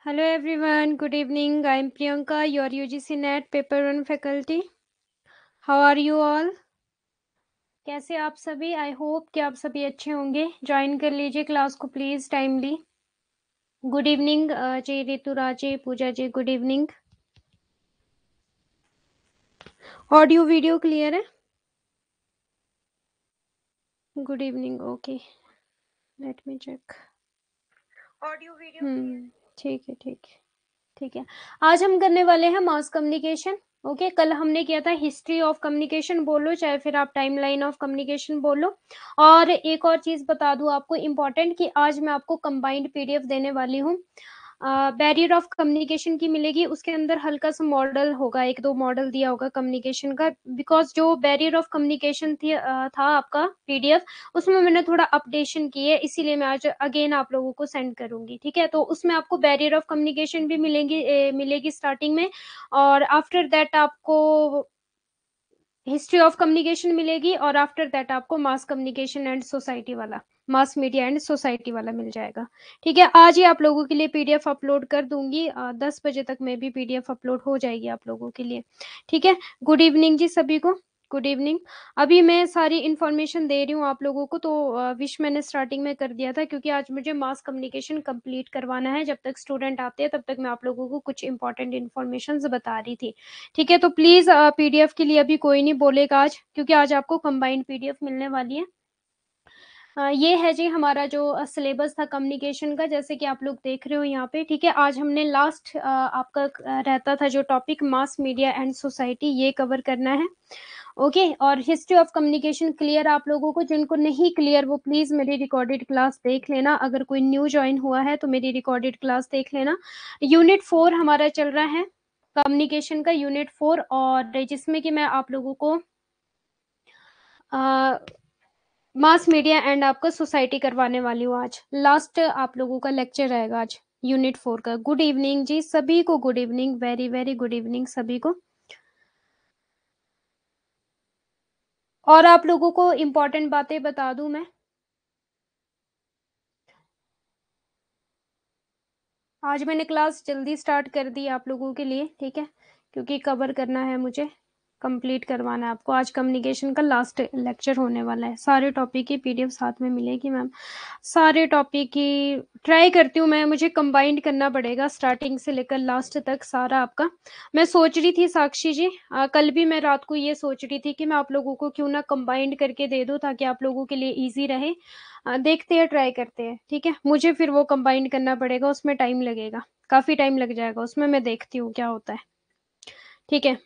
Hello everyone, good evening. I am Priyanka, your UGC NET Paper 1 faculty. How are you all? कैसे आप सभी? I hope कि आप सभी अच्छे होंगे. ज्वाइन कर लीजिए क्लास को प्लीज टाइमली. गुड इवनिंग जी, Rituraj ji, Pooja ji, good evening. Audio video clear है? Good evening. Okay, let me check. Audio video ठीक है, ठीक है, ठीक है. आज हम करने वाले हैं मास कम्युनिकेशन. ओके, कल हमने किया था हिस्ट्री ऑफ कम्युनिकेशन बोलो, चाहे फिर आप टाइमलाइन ऑफ कम्युनिकेशन बोलो. और एक और चीज बता दूं आपको इम्पोर्टेंट, कि आज मैं आपको कंबाइंड पीडीएफ देने वाली हूँ. बैरियर ऑफ कम्युनिकेशन की मिलेगी. उसके अंदर हल्का सा मॉडल होगा, एक दो मॉडल दिया होगा कम्युनिकेशन का, बिकॉज जो बैरियर ऑफ कम्युनिकेशन था आपका पीडीएफ, उसमें मैंने थोड़ा अपडेशन की है, इसीलिए मैं आज अगेन आप लोगों को सेंड करूंगी. ठीक है, तो उसमें आपको बैरियर ऑफ कम्युनिकेशन भी मिलेगी स्टार्टिंग में, और आफ्टर दैट आपको हिस्ट्री ऑफ कम्युनिकेशन मिलेगी, और आफ्टर दैट आपको मास कम्युनिकेशन एंड सोसाइटी वाला, मास मीडिया एंड सोसाइटी वाला मिल जाएगा. ठीक है, आज ही आप लोगों के लिए पीडीएफ अपलोड कर दूंगी. 10 बजे तक में भी पीडीएफ अपलोड हो जाएगी आप लोगों के लिए. ठीक है, गुड इवनिंग जी सभी को. Good evening. अभी मैं सारी इन्फॉर्मेशन दे रही हूँ आप लोगों को, तो विश मैंने स्टार्टिंग में कर दिया था, क्योंकि आज मुझे मास कम्युनिकेशन कंप्लीट करवाना है. जब तक स्टूडेंट आते हैं तब तक मैं आप लोगों को कुछ इंपॉर्टेंट इन्फॉर्मेशन बता रही थी. ठीक है, तो प्लीज पीडीएफ के लिए अभी कोई नहीं बोलेगा आज, क्योंकि आज आपको कंबाइंड पीडीएफ मिलने वाली है. ये है जी हमारा जो सिलेबस था कम्युनिकेशन का, जैसे कि आप लोग देख रहे हो यहाँ पे. ठीक है, आज हमने लास्ट आपका रहता था जो topic mass media and society, ये कवर करना है. ओके, और हिस्ट्री ऑफ कम्युनिकेशन क्लियर आप लोगों को? जिनको नहीं क्लियर वो प्लीज मेरी रिकॉर्डेड क्लास देख लेना. अगर कोई न्यू ज्वाइन हुआ है तो मेरी रिकॉर्डेड क्लास देख लेना. यूनिट 4 हमारा चल रहा है, कम्युनिकेशन का यूनिट 4, और जिसमें कि मैं आप लोगों को मास मीडिया एंड आपका सोसाइटी करवाने वाली हूँ. आज लास्ट आप लोगों का लेक्चर रहेगा आज यूनिट 4 का. गुड इवनिंग जी सभी को, good evening, very very good evening सभी को. और आप लोगों को इम्पोर्टेंट बातें बता दूं मैं. आज मैंने क्लास जल्दी स्टार्ट कर दी आप लोगों के लिए. ठीक है, क्योंकि कवर करना है मुझे, कंप्लीट करवाना है आपको. आज कम्युनिकेशन का लास्ट लेक्चर होने वाला है. सारे टॉपिक की पीडीएफ साथ में मिलेगी मैम. सारे टॉपिक की ट्राई करती हूँ मैं, मुझे कंबाइंड करना पड़ेगा स्टार्टिंग से लेकर लास्ट तक सारा आपका. मैं सोच रही थी साक्षी जी, कल भी मैं रात को ये सोच रही थी कि मैं आप लोगों को क्यों ना कंबाइंड करके दे दूँ, ताकि आप लोगों के लिए ईजी रहे. देखते हैं, ट्राई करते हैं. ठीक है, मुझे फिर वो कंबाइंड करना पड़ेगा, उसमें टाइम लगेगा, काफी टाइम लग जाएगा उसमें. मैं देखती हूँ क्या होता है. ठीक है,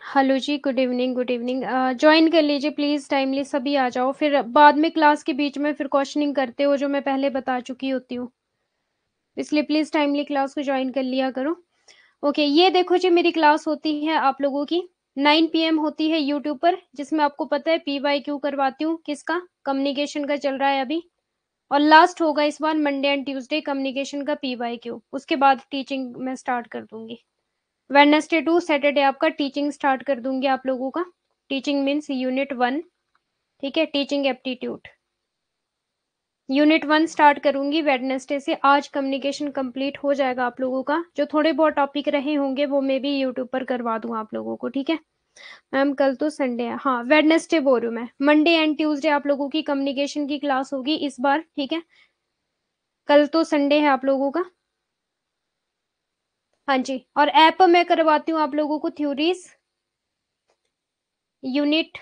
हेलो जी, good evening, good evening. Join कर लीजिए प्लीज टाइमली, सभी आ जाओ. फिर बाद में क्लास के बीच में फिर क्वेश्चनिंग करते हो, जो मैं पहले बता चुकी होती हूँ, इसलिए प्लीज टाइमली क्लास को ज्वाइन कर लिया करो. ओके, ये देखो जी मेरी क्लास होती है आप लोगों की 9 PM होती है यूट्यूब पर, जिसमें आपको पता है PYQ करवाती हूँ. किसका? कम्युनिकेशन का चल रहा है अभी. और लास्ट होगा इस बार मंडे एंड ट्यूसडे कम्युनिकेशन का PYQ. उसके बाद टीचिंग मैं स्टार्ट कर दूंगी. वेडनेसडे टू सैटरडे आपका टीचिंग स्टार्ट कर दूंगी आप लोगों का. Teaching means unit 1. ठीक है, टीचिंग एप्टीट्यूड यूनिट 1 स्टार्ट करूंगी वेडनेसडे से. आज कम्युनिकेशन कंप्लीट हो जाएगा आप लोगों का. जो थोड़े बहुत टॉपिक रहे होंगे वो मैं भी यूट्यूब पर करवा दूं आप लोगों को. ठीक है मैम, कल तो संडे है. हाँ, वेडनेसडे बोल रही हूँ मैं. मंडे एंड ट्यूसडे आप लोगों की कम्युनिकेशन की क्लास होगी इस बार. ठीक है, कल तो संडे है आप लोगों का. हाँ जी, और ऐप मैं करवाती हूँ आप लोगों को थ्योरीज. यूनिट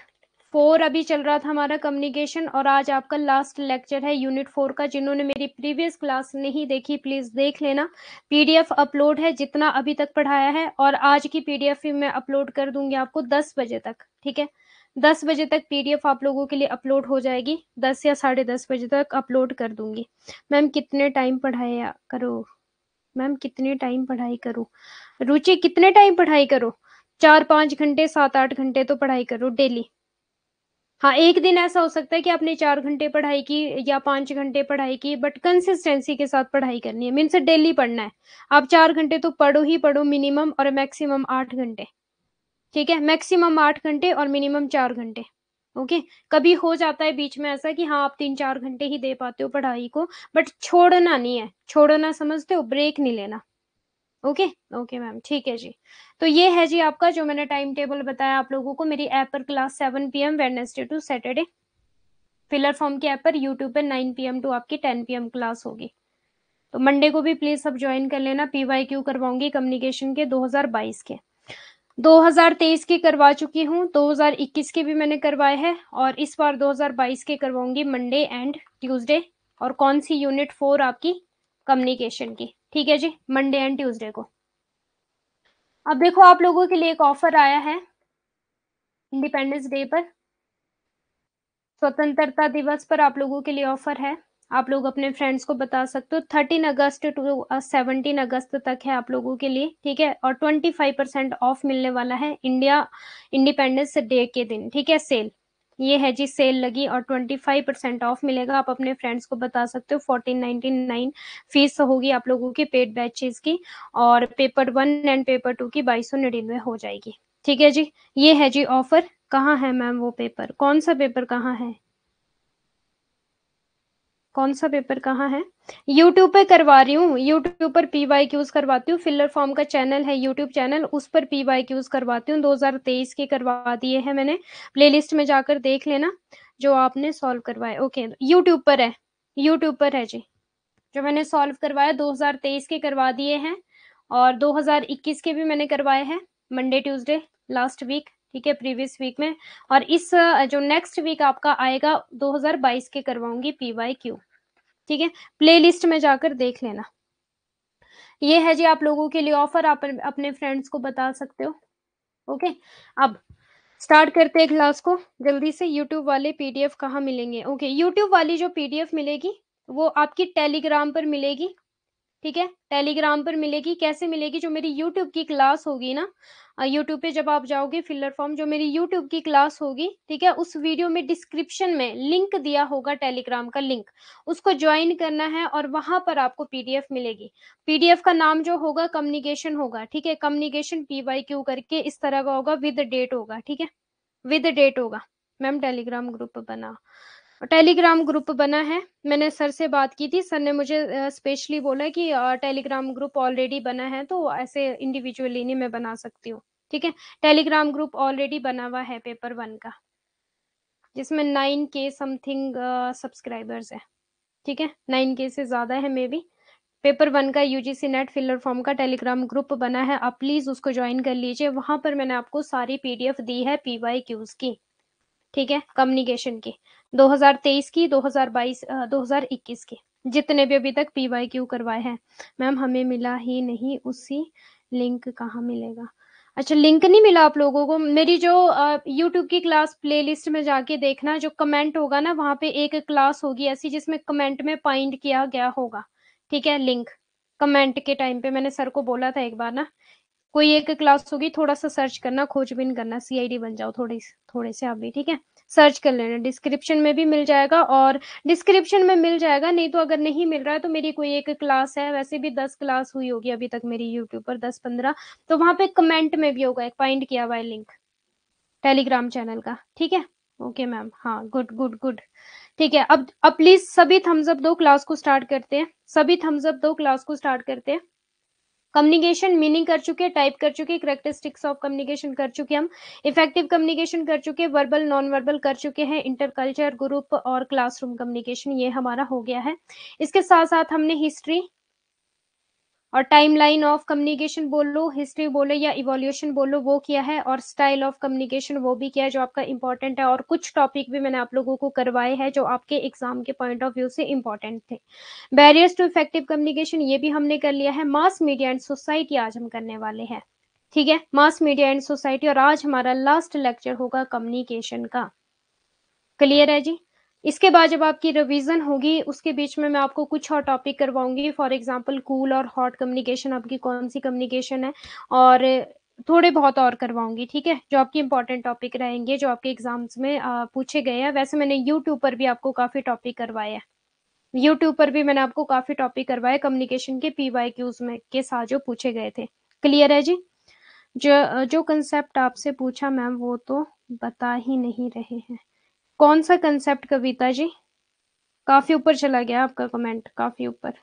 4 अभी चल रहा था हमारा कम्युनिकेशन, और आज आपका लास्ट लेक्चर है यूनिट 4 का. जिन्होंने मेरी प्रीवियस क्लास नहीं देखी प्लीज देख लेना. पीडीएफ अपलोड है जितना अभी तक पढ़ाया है, और आज की पीडीएफ भी मैं अपलोड कर दूंगी आपको 10 बजे तक. ठीक है, 10 बजे तक पीडीएफ आप लोगों के लिए अपलोड हो जाएगी. 10 या 10:30 बजे तक अपलोड कर दूंगी. मैम कितने टाइम पढ़ाया करो? मैम कितने टाइम पढ़ाई करूँ? रुचि कितने टाइम पढ़ाई करो? 4-5 घंटे, 7-8 घंटे तो पढ़ाई करो डेली. हाँ, एक दिन ऐसा हो सकता है कि आपने 4 घंटे पढ़ाई की या 5 घंटे पढ़ाई की, बट कंसिस्टेंसी के साथ पढ़ाई करनी है. मीन्स डेली पढ़ना है. आप 4 घंटे तो पढ़ो ही पढ़ो मिनिमम, और मैक्सिमम 8 घंटे. ठीक है, मैक्सिमम 8 घंटे और मिनिमम 4 घंटे. ओके। कभी हो जाता है बीच में ऐसा कि हाँ आप 3-4 घंटे ही दे पाते हो पढ़ाई को, बट छोड़ना नहीं है, छोड़ना समझते हो, ब्रेक नहीं लेना। ओके। ओके मैम, ठीक है जी। तो ये है जी आपका जो मैंने टाइम टेबल बताया आप लोगों को, मेरी ऐप पर class 7 PM Wednesday to Saturday, filler form की ऐप पर, यूट्यूब पर 9 PM टू आपकी 10 PM क्लास होगी। तो मंडे को भी प्लीज सब ज्वाइन कर लेना। PYQ करवाऊंगी कम्युनिकेशन के 2022 के, 2023 की करवा चुकी हूँ, 2021 के भी मैंने करवाए हैं, और इस बार 2022 के करवाऊंगी मंडे एंड ट्यूसडे। और कौन सी यूनिट 4 आपकी कम्युनिकेशन की, ठीक है जी, मंडे एंड ट्यूसडे को। अब देखो आप लोगों के लिए एक ऑफर आया है इंडिपेंडेंस डे पर, स्वतंत्रता दिवस पर आप लोगों के लिए ऑफर है। आप लोग अपने फ्रेंड्स को बता सकते हो। 13 अगस्त टू 17 अगस्त तक है आप लोगों के लिए, ठीक है। और 25% ऑफ मिलने वाला है इंडिया इंडिपेंडेंस डे के दिन, ठीक है। सेल, ये है जी सेल लगी, और 25% ऑफ मिलेगा। आप अपने फ्रेंड्स को बता सकते हो। 1499 फीस होगी आप लोगों की पेड बैचेस की, और पेपर 1 एंड पेपर 2 की 2299 हो जाएगी, ठीक है जी। ये है जी ऑफर। कहाँ है मैम वो पेपर, कौन सा पेपर कहाँ है, कौन सा पेपर कहाँ है? यूट्यूब पे करवा रही हूँ, यूट्यूब पर PYQs करवाती हूँ। फिलर फॉर्म का चैनल है यूट्यूब चैनल, उस पर PYQs करवाती हूँ। 2023 के करवा दिए हैं मैंने, प्लेलिस्ट में जाकर देख लेना जो आपने सॉल्व करवाए। ओके, यूट्यूब पर है, यूट्यूब पर है जी। जो मैंने सॉल्व करवाया 2023 के करवा दिए हैं, और 2021 के भी मैंने करवाए हैं मंडे ट्यूसडे लास्ट वीक, ठीक है, प्रीवियस वीक में। और इस जो नेक्स्ट वीक आपका आएगा 2022 के करवाऊंगी PYQ, ठीक है। प्लेलिस्ट में जाकर देख लेना। ये है जी आप लोगों के लिए ऑफर, आप अपने फ्रेंड्स को बता सकते हो। ओके, अब स्टार्ट करते हैं क्लास को जल्दी से। यूट्यूब वाले PDF कहाँ मिलेंगे? ओके, यूट्यूब वाली जो PDF मिलेगी वो आपकी टेलीग्राम पर मिलेगी, ठीक है। टेलीग्राम पर मिलेगी। कैसे मिलेगी? जो मेरी यूट्यूब की क्लास होगी ना, यूट्यूब पे जब आप जाओगे फिलर फॉर्म, जो मेरी यूट्यूब की क्लास होगी, ठीक है, उस वीडियो में डिस्क्रिप्शन में लिंक दिया होगा, टेलीग्राम का लिंक, उसको ज्वाइन करना है, और वहां पर आपको PDF मिलेगी। PDF का नाम जो होगा कम्युनिकेशन होगा, ठीक है, कम्युनिकेशन PYQ करके इस तरह का होगा, विद डेट होगा, ठीक है, विद डेट होगा। मैम टेलीग्राम ग्रुप बना, टेलीग्राम ग्रुप बना है, मैंने सर से बात की थी, सर ने मुझे स्पेशली बोला कि टेलीग्राम ग्रुप ऑलरेडी बना है, तो ऐसे इंडिविजुअली नहीं मैं बना सकती हूँ, ठीक है। टेलीग्राम ग्रुप ऑलरेडी बना हुआ है पेपर 1 का, जिसमें 9K समथिंग सब्सक्राइबर्स है, ठीक है, 9K से ज्यादा है मे बी। पेपर 1 का UGC नेट फिलर फॉर्म का टेलीग्राम ग्रुप बना है, आप प्लीज उसको ज्वाइन कर लीजिए। वहां पर मैंने आपको सारी PDF दी है PYQs की, ठीक है, कम्युनिकेशन की, 2023 की, 2022 2021 की, जितने भी अभी तक PYQ करवाए हैं। मैम हमें मिला ही नहीं, उसी लिंक कहाँ मिलेगा? अच्छा, लिंक नहीं मिला आप लोगों को? मेरी जो यूट्यूब की क्लास प्लेलिस्ट में जाके देखना, जो कमेंट होगा ना, वहां पे एक क्लास होगी ऐसी जिसमें कमेंट में फाइंड किया गया होगा, ठीक है, लिंक। कमेंट के टाइम पे मैंने सर को बोला था एक बार ना, कोई एक क्लास होगी, थोड़ा सा सर्च करना, खोजबीन करना, CID बन जाओ थोड़ी, थोड़े से आप भी, ठीक है। सर्च कर लेना, डिस्क्रिप्शन में भी मिल जाएगा, और डिस्क्रिप्शन में मिल जाएगा, नहीं तो अगर नहीं मिल रहा है तो मेरी कोई एक क्लास है, वैसे भी 10 क्लास हुई होगी अभी तक मेरी यूट्यूब पर, 10-15, तो वहां पे कमेंट में भी होगा एक फाइंड किया हुआ है लिंक टेलीग्राम चैनल का, ठीक है। ओके मैम, हाँ, गुड गुड गुड, ठीक है। अब प्लीज सभी थम्स अप दो, क्लास को स्टार्ट करते हैं। सभी थम्स अप दो, क्लास को स्टार्ट करते हैं। कम्युनिकेशन मीनिंग कर चुके, टाइप कर चुके, करेक्टरिस्टिक्स ऑफ कम्युनिकेशन कर चुके हम, इफेक्टिव कम्युनिकेशन कर चुके, वर्बल नॉन वर्बल कर चुके हैं, इंटरकल्चर ग्रुप और क्लासरूम कम्युनिकेशन ये हमारा हो गया है। इसके साथ साथ हमने हिस्ट्री और टाइमलाइन ऑफ कम्युनिकेशन बोलो, हिस्ट्री बोलो या इवोल्यूशन बोलो, वो किया है, और स्टाइल ऑफ कम्युनिकेशन वो भी किया है जो आपका इंपॉर्टेंट है, और कुछ टॉपिक भी मैंने आप लोगों को करवाए हैं जो आपके एग्जाम के पॉइंट ऑफ व्यू से इंपॉर्टेंट थे। बैरियर्स टू इफेक्टिव कम्युनिकेशन ये भी हमने कर लिया है। मास मीडिया एंड सोसाइटी आज हम करने वाले हैं, ठीक है, मास मीडिया एंड सोसाइटी, और आज हमारा लास्ट लेक्चर होगा कम्युनिकेशन का। क्लियर है जी? इसके बाद जब आपकी रिवीजन होगी उसके बीच में मैं आपको कुछ और टॉपिक करवाऊंगी, फॉर एग्जांपल कूल और हॉट कम्युनिकेशन आपकी कौन सी कम्युनिकेशन है, और थोड़े बहुत और करवाऊंगी, ठीक है, जो आपके इंपॉर्टेंट टॉपिक रहेंगे जो आपके एग्जाम्स में पूछे गए हैं। वैसे मैंने यूट्यूब पर भी आपको काफी टॉपिक करवाए हैं, यूट्यूब पर भी मैंने आपको काफी टॉपिक करवाए कम्युनिकेशन के PYQs में के साथ जो पूछे गए थे। क्लियर है जी? जो जो कंसेप्ट आपसे पूछा मैम वो तो बता ही नहीं रहे हैं, कौन सा कंसेप्ट कविता जी? काफी ऊपर चला गया आपका कमेंट, काफी ऊपर।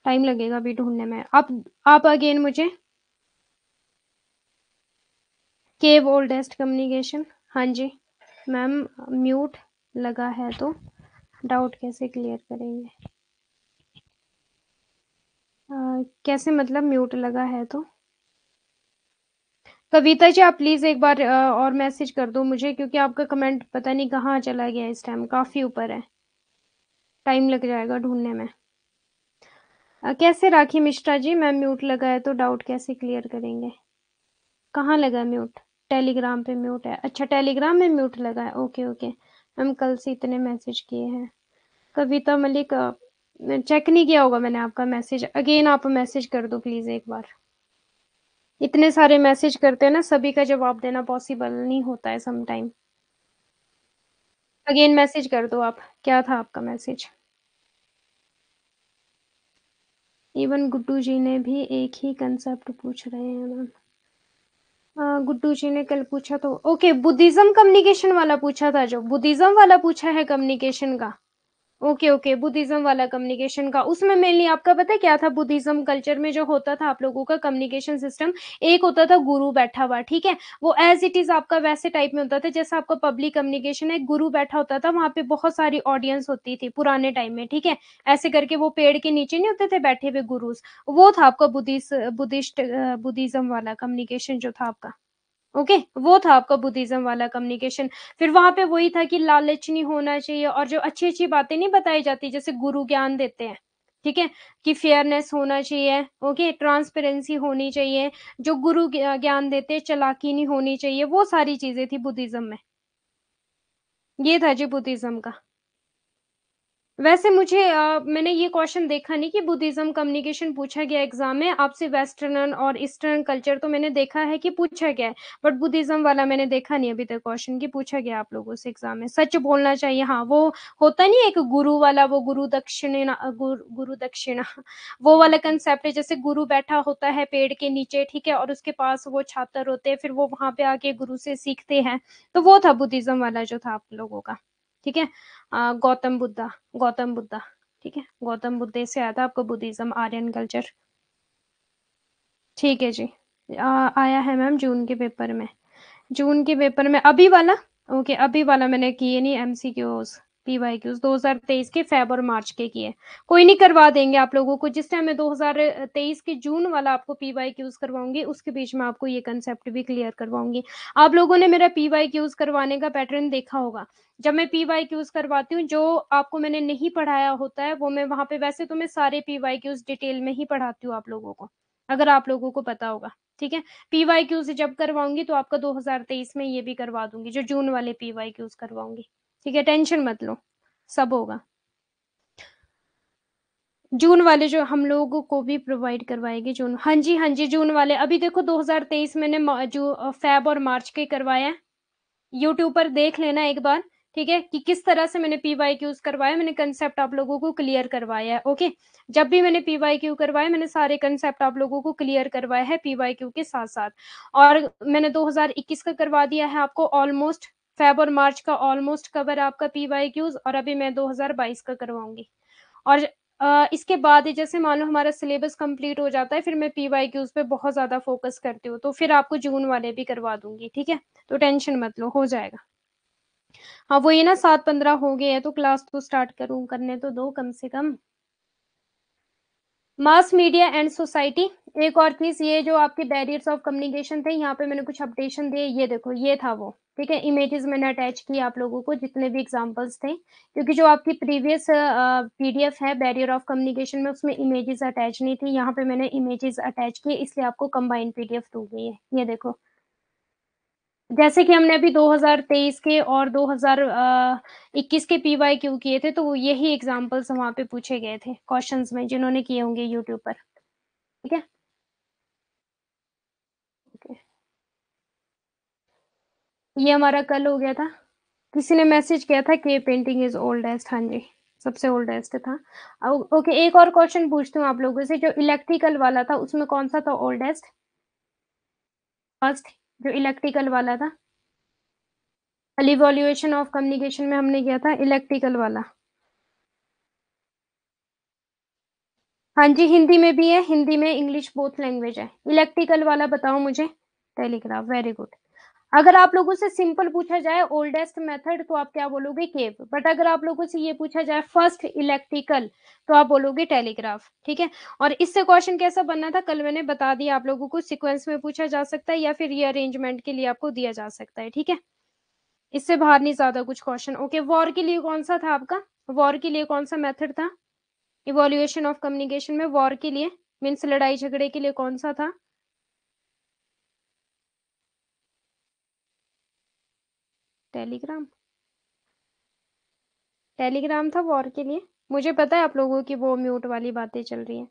टाइम लगेगा अभी ढूंढने में। आप अगेन मुझे। केव ओल्डेस्ट कम्युनिकेशन। हाँ जी मैम। म्यूट लगा है तो डाउट कैसे क्लियर करेंगे? कैसे मतलब म्यूट लगा है तो? कविता जी आप प्लीज एक बार और मैसेज कर दो मुझे, क्योंकि आपका कमेंट पता नहीं कहाँ चला गया, इस टाइम काफी ऊपर है, टाइम लग जाएगा ढूंढने में। कैसे राखी मिश्रा जी, मैम म्यूट लगा है तो डाउट कैसे क्लियर करेंगे? कहाँ लगा म्यूट? टेलीग्राम पे म्यूट है? अच्छा टेलीग्राम में म्यूट लगा है, ओके ओके। मैम कल से इतने मैसेज किए हैं। कविता मलिक चेक नहीं किया होगा मैंने आपका मैसेज, अगेन आप मैसेज कर दो प्लीज एक बार। इतने सारे मैसेज करते हैं ना, सभी का जवाब देना पॉसिबल नहीं होता है सम टाइम। अगेन मैसेज कर दो आप, क्या था आपका मैसेज? इवन गुड्डू जी ने भी एक ही कंसेप्ट पूछ रहे हैं मैम। गुड्डू जी ने कल पूछा तो ओके, बुद्धिज्म कम्युनिकेशन वाला पूछा था, जो बुद्धिज्म वाला पूछा है कम्युनिकेशन का। ओके ओके, बुद्धिज्म वाला कम्युनिकेशन का, उसमें मेनली आपका पता है क्या था? बुद्धिज्म कल्चर में जो होता था आप लोगों का कम्युनिकेशन सिस्टम, एक होता था गुरु बैठा हुआ, ठीक है, वो एज इट इज आपका वैसे टाइप में होता था जैसा आपका पब्लिक कम्युनिकेशन है। गुरु बैठा होता था, वहां पे बहुत सारी ऑडियंस होती थी पुराने टाइम में, ठीक है, ऐसे करके वो पेड़ के नीचे नहीं होते थे बैठे हुए गुरुज, वो था आपका बुद्धिज्म वाला कम्युनिकेशन जो था आपका। ओके वो था आपका बुद्धिज्म वाला कम्युनिकेशन। फिर वहां पे वही था कि लालच नहीं होना चाहिए, और जो अच्छी अच्छी बातें नहीं बताई जाती जैसे गुरु ज्ञान देते हैं, ठीक है, कि फेयरनेस होना चाहिए, ओके, ट्रांसपेरेंसी होनी चाहिए, जो गुरु ज्ञान देते हैं, चालाकी नहीं होनी चाहिए, वो सारी चीजें थी बुद्धिज्म में। ये था जी बुद्धिज्म का। वैसे मुझे मैंने ये क्वेश्चन देखा नहीं कि बुद्धिज्म कम्युनिकेशन पूछा गया एग्जाम में आपसे। वेस्टर्न और ईस्टर्न कल्चर तो मैंने देखा है कि पूछा गया है, बट बुद्धिज्म वाला मैंने देखा नहीं अभी तक क्वेश्चन कि पूछा गया आप लोगों से एग्जाम में। सच बोलना चाहिए, हाँ वो होता नहीं एक गुरु वाला, वो गुरु दक्षिणा वो वाला कंसेप्ट है, जैसे गुरु बैठा होता है पेड़ के नीचे, ठीक है, और उसके पास वो छात्र होते हैं, फिर वो वहां पे आके गुरु से सीखते हैं, तो वो था बुद्धिज्म वाला जो था आप लोगों का, ठीक है। गौतम बुद्धा, गौतम बुद्धा, ठीक है, गौतम बुद्ध से आया था आपको बुद्धिज्म, आर्यन कल्चर, ठीक है जी। आया है मैम जून के पेपर में, जून के पेपर में अभी वाला। ओके अभी वाला मैंने किए नहीं एमसीक्यूज, पीवाईक्यूज 2023 के फेब और मार्च के किए। कोई नहीं, करवा देंगे आप लोगों को, जिस टाइम मैं 2023 के जून वाला आपको पीवाईक्यूज करवाऊंगी उसके बीच में आपको ये कंसेप्ट भी क्लियर करवाऊंगी। आप लोगों ने मेरा पीवाईक्यूज करवाने का पैटर्न देखा होगा, जब मैं पीवाईक्यूज करवाती हूँ जो आपको मैंने नहीं पढ़ाया होता है वो मैं वहां पे, वैसे तो मैं सारे पीवाईक्यूज डिटेल में ही पढ़ाती हूँ आप लोगों को, अगर आप लोगों को पता होगा, ठीक है। पीवाईक्यू से जब करवाऊंगी तो आपका 2023 में ये भी करवा दूंगी, जो जून वाले पीवाईक्यूज करवाऊंगी, ठीक है, टेंशन मत लो, सब होगा। जून वाले जो हम लोगों को भी प्रोवाइड करवाएगी जून, हाँ जी हाँ जी, जून वाले अभी देखो 2023 मैंने जो फेब और मार्च के करवाए हैं, यूट्यूब पर देख लेना एक बार, ठीक है, कि किस तरह से मैंने पीवाईक्यूज करवाया, मैंने कंसेप्ट आप लोगों को क्लियर करवाया है, ओके। जब भी मैंने पीवाईक्यू करवाया मैंने सारे कंसेप्ट आप लोगों को क्लियर करवाया है पीवाईक्यू के साथ साथ। और मैंने 2021 का करवा दिया है आपको ऑलमोस्ट, फेब और मार्च का ऑलमोस्ट कवर आपका पीवाईक्यूज, और अभी मैं 2022 का करवाऊंगी। और इसके बाद ही जैसे मान लो हमारा सिलेबस कंप्लीट हो जाता है, फिर मैं पीवाईक्यूज पे बहुत ज्यादा फोकस करती हूँ, तो फिर आपको जून वाले भी करवा दूंगी, ठीक है, तो टेंशन मत लो, हो जाएगा। हाँ वो ये ना 7-15 हो गए हैं तो क्लास तो स्टार्ट करूँ, करने तो दो कम से कम। मास मीडिया एंड सोसाइटी, एक और चीज, ये जो आपके बैरियर्स ऑफ कम्युनिकेशन थे, यहाँ पे मैंने कुछ अपडेशन दिए, ये देखो ये था वो, ठीक है, इमेजेस मैंने अटैच किए आप लोगों को जितने भी एग्जांपल्स थे, क्योंकि जो आपकी प्रीवियस पीडीएफ है बैरियर ऑफ कम्युनिकेशन में उसमें इमेजेस अटैच नहीं थी, यहाँ पे मैंने इमेजेस अटैच किए, इसलिए आपको कंबाइंड पीडीएफ दी गई है, ये देखो। जैसे कि हमने अभी 2023 के और 2021 के पीवाई क्यू किए थे, तो वो यही एग्जांपल्स वहां पे पूछे गए थे क्वेश्चंस में, जिन्होंने किए होंगे यूट्यूब पर, ठीक है। ओके, ये हमारा कल हो गया था। किसी ने मैसेज किया था कि पेंटिंग इज ओल्डेस्ट, हाँ जी सबसे ओल्डेस्ट था। ओके एक और क्वेश्चन पूछती हूँ आप लोगों से, जो इलेक्ट्रिकल वाला था उसमें कौन सा था ओल्डेस्ट? फर्स्ट जो इलेक्ट्रिकल वाला था, इवोल्यूशन ऑफ कम्युनिकेशन में हमने किया था इलेक्ट्रिकल वाला। हाँ जी, हिंदी में भी है, हिंदी में इंग्लिश बोथ लैंग्वेज है। इलेक्ट्रिकल वाला बताओ मुझे। Telegraph, very good. अगर आप लोगों से सिंपल पूछा जाए ओल्डेस्ट मेथड तो आप क्या बोलोगे? केव। बट अगर आप लोगों से ये पूछा जाए फर्स्ट इलेक्ट्रिकल तो आप बोलोगे टेलीग्राफ। ठीक है। और इससे क्वेश्चन कैसा बनना था कल मैंने बता दिया आप लोगों को। सीक्वेंस में पूछा जा सकता है या फिर रीअरेंजमेंट के लिए आपको दिया जा सकता है। ठीक है, इससे बाहर नहीं ज्यादा कुछ क्वेश्चन। ओके, वॉर के लिए कौन सा था आपका? वॉर के लिए कौन सा मेथड था इवोल्यूशन ऑफ कम्युनिकेशन में? वॉर के लिए मीन्स लड़ाई झगड़े के लिए कौन सा था? टेलीग्राम। टेलीग्राम था वॉर के लिए। मुझे पता है आप लोगों की वो म्यूट वाली बातें चल रही हैं।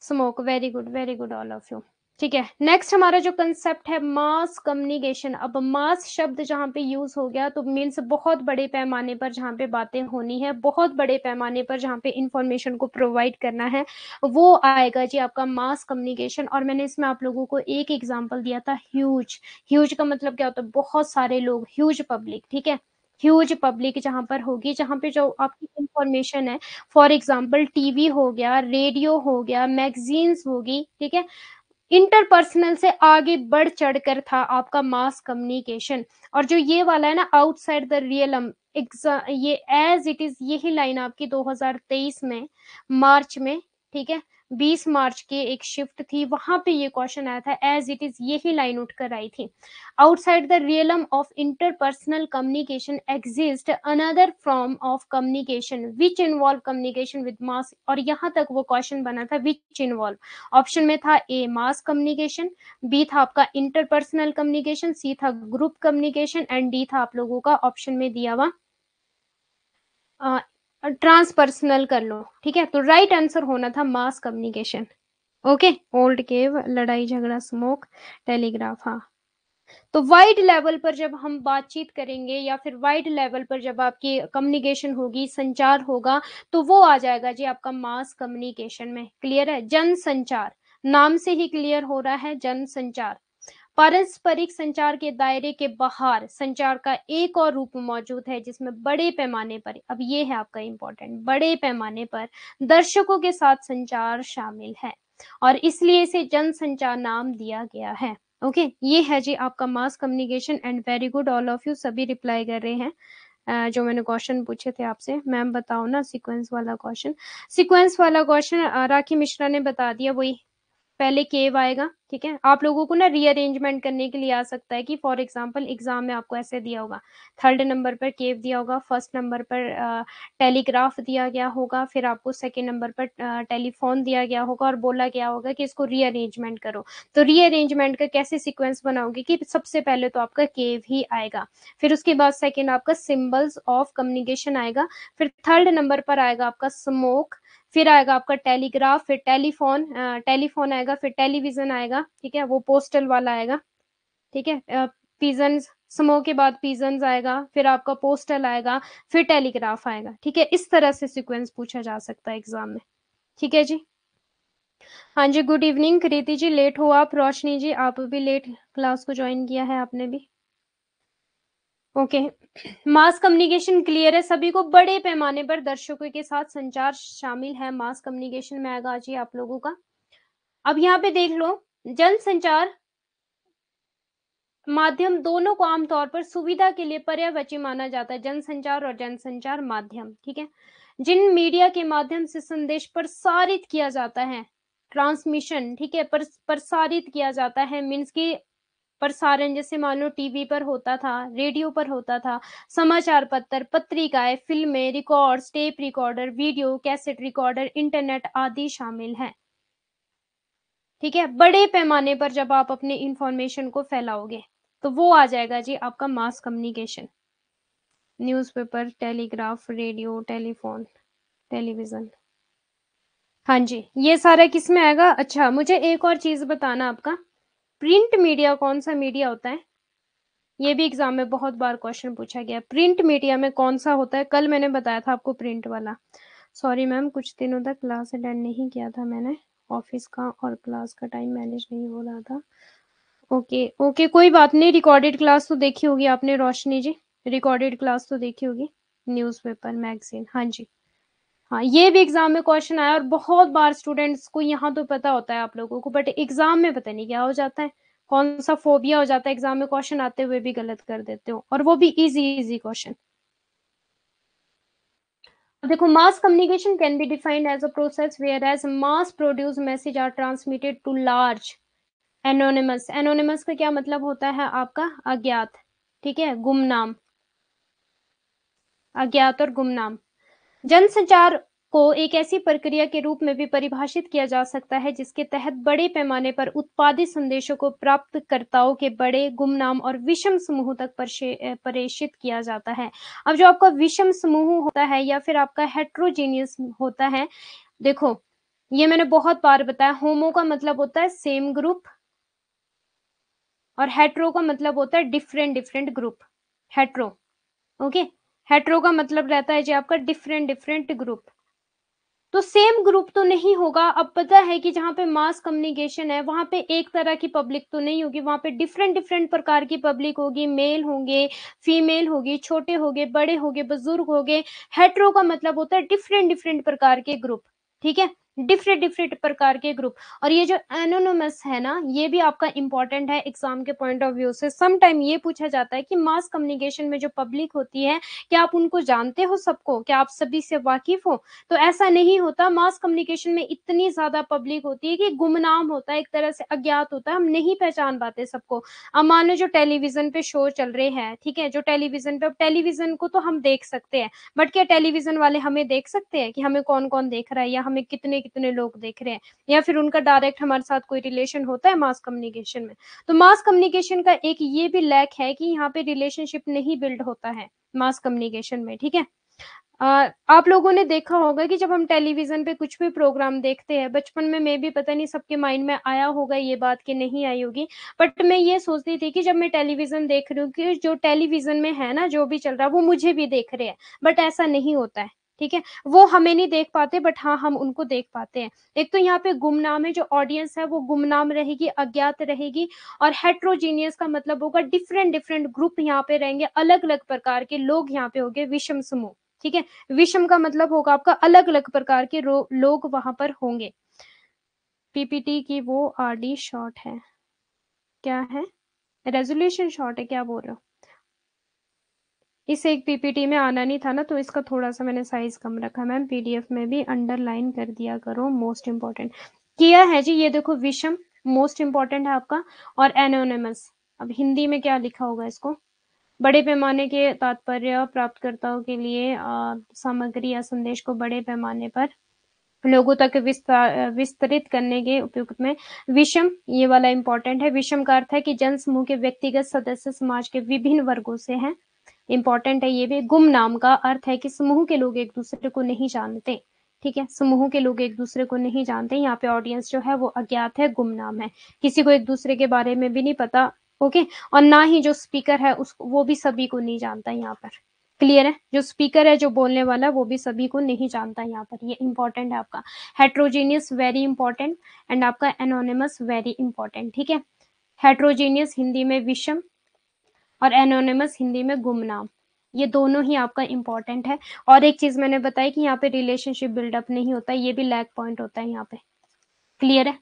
Smoke, very good all of you. ठीक है, नेक्स्ट हमारा जो कंसेप्ट है मास कम्युनिकेशन। अब मास शब्द जहां पे यूज हो गया तो मीन्स बहुत बड़े पैमाने पर जहां पे बातें होनी है, बहुत बड़े पैमाने पर जहां पे इंफॉर्मेशन को प्रोवाइड करना है, वो आएगा जी आपका मास कम्युनिकेशन। और मैंने इसमें आप लोगों को एक एग्जांपल दिया था, ह्यूज। ह्यूज का मतलब क्या होता है? बहुत सारे लोग, ह्यूज पब्लिक। ठीक है, ह्यूज पब्लिक जहां पर होगी, जहां पे जो आपकी इंफॉर्मेशन है, फॉर एग्जाम्पल टीवी हो गया, रेडियो हो गया, मैगजीन्स होगी। ठीक है, इंटरपर्सनल से आगे बढ़ चढ़कर था आपका मास कम्युनिकेशन। और जो ये वाला है ना, आउटसाइड द रियलम, ये एज इट इज, यही लाइन आपकी 2023 में मार्च में, ठीक है, 20 मार्च के एक शिफ्ट थी, वहां पे ये क्वेश्चन आया था, एज इट इज यही लाइन उठकर आई थी। Outside the realm of interpersonal communication exist another form of communication which involve communication with mass. और यहाँ तक वो क्वेश्चन बना था विच इन्वॉल्व। ऑप्शन में था ए मास कम्युनिकेशन, बी था आपका इंटरपर्सनल कम्युनिकेशन, सी था ग्रुप कम्युनिकेशन एंड डी था आप लोगों का ऑप्शन में दिया हुआ ट्रांसपर्सनल कर लो। ठीक है, तो राइट आंसर होना था मास कम्युनिकेशन। ओके, ओल्ड केव, लड़ाई झगड़ा, स्मोक, टेलीग्राफ। हाँ, तो वाइड लेवल पर जब हम बातचीत करेंगे या फिर वाइड लेवल पर जब आपकी कम्युनिकेशन होगी, संचार होगा, तो वो आ जाएगा जी आपका मास कम्युनिकेशन में। क्लियर है? जन संचार, नाम से ही क्लियर हो रहा है, जन संचार। पारस्परिक संचार के दायरे के बाहर संचार का एक और रूप मौजूद है जिसमें बड़े पैमाने पर, अब ये है आपका इंपॉर्टेंट, बड़े पैमाने पर दर्शकों के साथ संचार शामिल है और इसलिए इसे जन संचार नाम दिया गया है। ओके, ये है जी आपका mass communication. And very good all of you, सभी रिप्लाई कर रहे हैं। जो मैंने क्वेश्चन पूछे थे आपसे, मैम बताओ ना सीक्वेंस वाला क्वेश्चन। सीक्वेंस वाला क्वेश्चन राखी मिश्रा ने बता दिया, वही पहले केव आएगा। ठीक है, आप लोगों को ना रीअरेंजमेंट करने के लिए आ सकता है कि फॉर एग्जांपल एग्जाम में आपको ऐसे दिया होगा, थर्ड नंबर पर केव दिया होगा, फर्स्ट नंबर पर टेलीग्राफ दिया गया होगा, फिर आपको सेकंड नंबर पर टेलीफोन दिया गया होगा और बोला गया होगा कि इसको रीअरेंजमेंट करो। तो रीअरेंजमेंट का कैसे सीक्वेंस बनाओगे कि सबसे पहले तो आपका केव ही आएगा, फिर उसके बाद सेकेंड आपका सिंबल्स ऑफ कम्युनिकेशन आएगा, फिर थर्ड नंबर पर आएगा आपका स्मोक, फिर आएगा आपका टेलीग्राफ, फिर टेलीफोन, टेलीफोन आएगा, फिर टेलीविजन आएगा। ठीक है, वो पोस्टल वाला आएगा। ठीक है, पिजन्स, समो के बाद पिजन्स आएगा, फिर आपका पोस्टल आएगा, फिर टेलीग्राफ आएगा। ठीक है, इस तरह से सीक्वेंस पूछा जा सकता है एग्जाम में। ठीक है जी। हाँ जी, गुड इवनिंग कृति जी, लेट हो आप। रोशनी जी आप भी लेट क्लास को ज्वाइन किया है आपने भी। ओके, मास कम्युनिकेशन क्लियर है सभी को? बड़े पैमाने पर दर्शकों के साथ संचार शामिल है, मास कम्युनिकेशन में आएगा जी आप लोगों का। अब यहाँ पे देख लो, जन संचार माध्यम दोनों को आमतौर पर सुविधा के लिए पर्यायवाची माना जाता है, जनसंचार और जनसंचार माध्यम। ठीक है, जिन मीडिया के माध्यम से संदेश प्रसारित किया जाता है, ट्रांसमिशन, ठीक है, प्रसारित किया जाता है मीन्स की प्रसारण, जैसे मान लो टीवी पर होता था, रेडियो पर होता था, समाचार पत्र, पत्रिकाएं, फिल्में, record, tape recorder, video cassette recorder, internet आदि शामिल हैं। ठीक है, बड़े पैमाने पर जब आप अपने इंफॉर्मेशन को फैलाओगे तो वो आ जाएगा जी आपका mass communication. Newspaper, telegraph, radio, telephone, television. हाँ जी, ये सारा किस में आएगा? अच्छा, मुझे एक और चीज बताना आपका, प्रिंट मीडिया कौन सा मीडिया होता है? ये भी एग्जाम में बहुत बार क्वेश्चन पूछा गया, प्रिंट मीडिया में कौन सा होता है? कल मैंने बताया था आपको प्रिंट वाला। सॉरी मैम, कुछ दिनों तक क्लास अटेंड नहीं किया था मैंने, ऑफिस का और क्लास का टाइम मैनेज नहीं हो रहा था। ओके ओके, कोई बात नहीं, रिकॉर्डेड क्लास तो देखी होगी आपने रोशनी जी, रिकॉर्डेड क्लास तो देखी होगी, न्यूज़पेपर मैगजीन, हाँ जी। हाँ, ये भी एग्जाम में क्वेश्चन आया और बहुत बार स्टूडेंट्स को यहाँ तो पता होता है आप लोगों को, बट एग्जाम में पता नहीं क्या हो जाता है, कौन सा फोबिया हो जाता है, एग्जाम में क्वेश्चन आते हुए भी गलत कर देते हो, और वो भी इजी इजी क्वेश्चन। देखो, mass communication can be defined as a process where as mass produce message are transmitted to large anonymous. Anonymous का क्या मतलब होता है आपका? अज्ञात, ठीक है, गुमनाम, अज्ञात और गुमनाम। जनसंचार को एक ऐसी प्रक्रिया के रूप में भी परिभाषित किया जा सकता है जिसके तहत बड़े पैमाने पर उत्पादित संदेशों को प्राप्तकर्ताओं के बड़े, गुमनाम और विषम समूह तक प्रेषित किया जाता है। अब जो आपका विषम समूह होता है या फिर आपका हेट्रोजीनियस होता है, देखो ये मैंने बहुत बार बताया, होमो का मतलब होता है सेम ग्रुप और हेट्रो का मतलब होता है different different group, hetero, okay. Hetero का मतलब रहता है जी आपका डिफरेंट डिफरेंट ग्रुप, तो सेम ग्रुप तो नहीं होगा। अब पता है कि जहां पे मास कम्युनिकेशन है वहां पे एक तरह की पब्लिक तो नहीं होगी, वहां पे डिफरेंट डिफरेंट प्रकार की पब्लिक होगी, मेल होंगे, फीमेल होगी, छोटे होंगे, बड़े होंगे, बुजुर्ग होंगे। हेट्रो का मतलब होता है डिफरेंट डिफरेंट प्रकार के ग्रुप, ठीक है, डिफरेंट डिफरेंट प्रकार के ग्रुप। और ये जो एनोनिमस है ना, ये भी आपका इंपॉर्टेंट है एग्जाम के पॉइंट ऑफ व्यू से। सम टाइम ये पूछा जाता है कि मास कम्युनिकेशन में जो पब्लिक होती है, क्या आप उनको जानते हो सबको, क्या आप सभी से वाकिफ हो? तो ऐसा नहीं होता, मास कम्युनिकेशन में इतनी ज्यादा पब्लिक होती है कि गुमनाम होता है, एक तरह से अज्ञात होता है, हम नहीं पहचान पाते सबको। अब मान लो जो टेलीविजन पे शो चल रहे हैं, ठीक है, जो टेलीविजन पे, अब टेलीविजन को तो हम देख सकते हैं, बट क्या टेलीविजन वाले हमें देख सकते हैं कि हमें कौन कौन देख रहा है या हमें कितने कितने लोग देख रहे हैं, या फिर उनका डायरेक्ट हमारे साथ कोई रिलेशन होता है मास कम्युनिकेशन में? तो मास कम्युनिकेशन का एक ये भी लैक है कि यहाँ पे रिलेशनशिप नहीं बिल्ड होता है मास कम्युनिकेशन में, ठीक है। आप लोगों ने देखा होगा कि जब हम टेलीविजन पे कुछ भी प्रोग्राम देखते हैं, बचपन में मे भी पता नहीं सबके माइंड में आया होगा ये बात कि नहीं आई होगी, बट मैं ये सोचती थी कि जब मैं टेलीविजन देख रही हूँ कि जो टेलीविजन में है ना, जो भी चल रहा है वो मुझे भी देख रहे हैं, बट ऐसा नहीं होता है, ठीक है। वो हमें नहीं देख पाते, बट हाँ हम उनको देख पाते हैं। एक तो यहाँ पे गुमनाम है, जो ऑडियंस है वो गुमनाम रहेगी, अज्ञात रहेगी। और हेट्रोजीनियस का मतलब होगा डिफरेंट डिफरेंट ग्रुप यहाँ पे रहेंगे, अलग अलग प्रकार के लोग यहाँ पे होंगे, विषम समूह, ठीक है। विषम का मतलब होगा आपका अलग अलग प्रकार के लोग वहां पर होंगे। पीपीटी की वो आरडी शॉर्ट है, क्या है, रेजोल्यूशन शॉर्ट है, क्या बोल रहे हो? इसे एक पीपीटी में आना नहीं था ना, तो इसका थोड़ा सा मैंने साइज कम रखा। मैम पीडीएफ में भी अंडरलाइन कर दिया करो, मोस्ट इंपॉर्टेंट किया है जी। ये देखो, विषम मोस्ट इंपॉर्टेंट है आपका, और एनोनिमस, अब हिंदी में क्या लिखा होगा इसको? बड़े पैमाने के तात्पर्य प्राप्तकर्ताओं के लिए सामग्री या संदेश को बड़े पैमाने पर लोगों तक विस्तरित करने के उपयुक्त में। विषम, ये वाला इंपॉर्टेंट है। विषम का अर्थ है कि जन समूह के व्यक्तिगत सदस्य समाज के विभिन्न वर्गों से हैं, इंपॉर्टेंट है ये भी। गुमनाम का अर्थ है कि समूह के लोग एक दूसरे को नहीं जानते, ठीक है, समूह के लोग एक दूसरे को नहीं जानते। यहाँ पे ऑडियंस जो है वो अज्ञात है, गुमनाम है, किसी को एक दूसरे के बारे में भी नहीं पता, ओके। और ना ही जो स्पीकर है उसको, वो भी सभी को नहीं जानता यहाँ पर, क्लियर है? जो स्पीकर है, जो बोलने वाला, वो भी सभी को नहीं जानता यहाँ पर, ये इंपॉर्टेंट है आपका। हेट्रोजीनियस वेरी इंपॉर्टेंट, एंड आपका एनोनिमस वेरी इंपॉर्टेंट, ठीक है। हेट्रोजीनियस हिंदी में विषम, और एनोनिमस हिंदी में गुमनाम, ये दोनों ही आपका इंपॉर्टेंट है। और एक चीज मैंने बताई कि यहाँ पे रिलेशनशिप बिल्डअप नहीं होता, ये भी लैक पॉइंट होता है यहाँ पे, क्लियर है?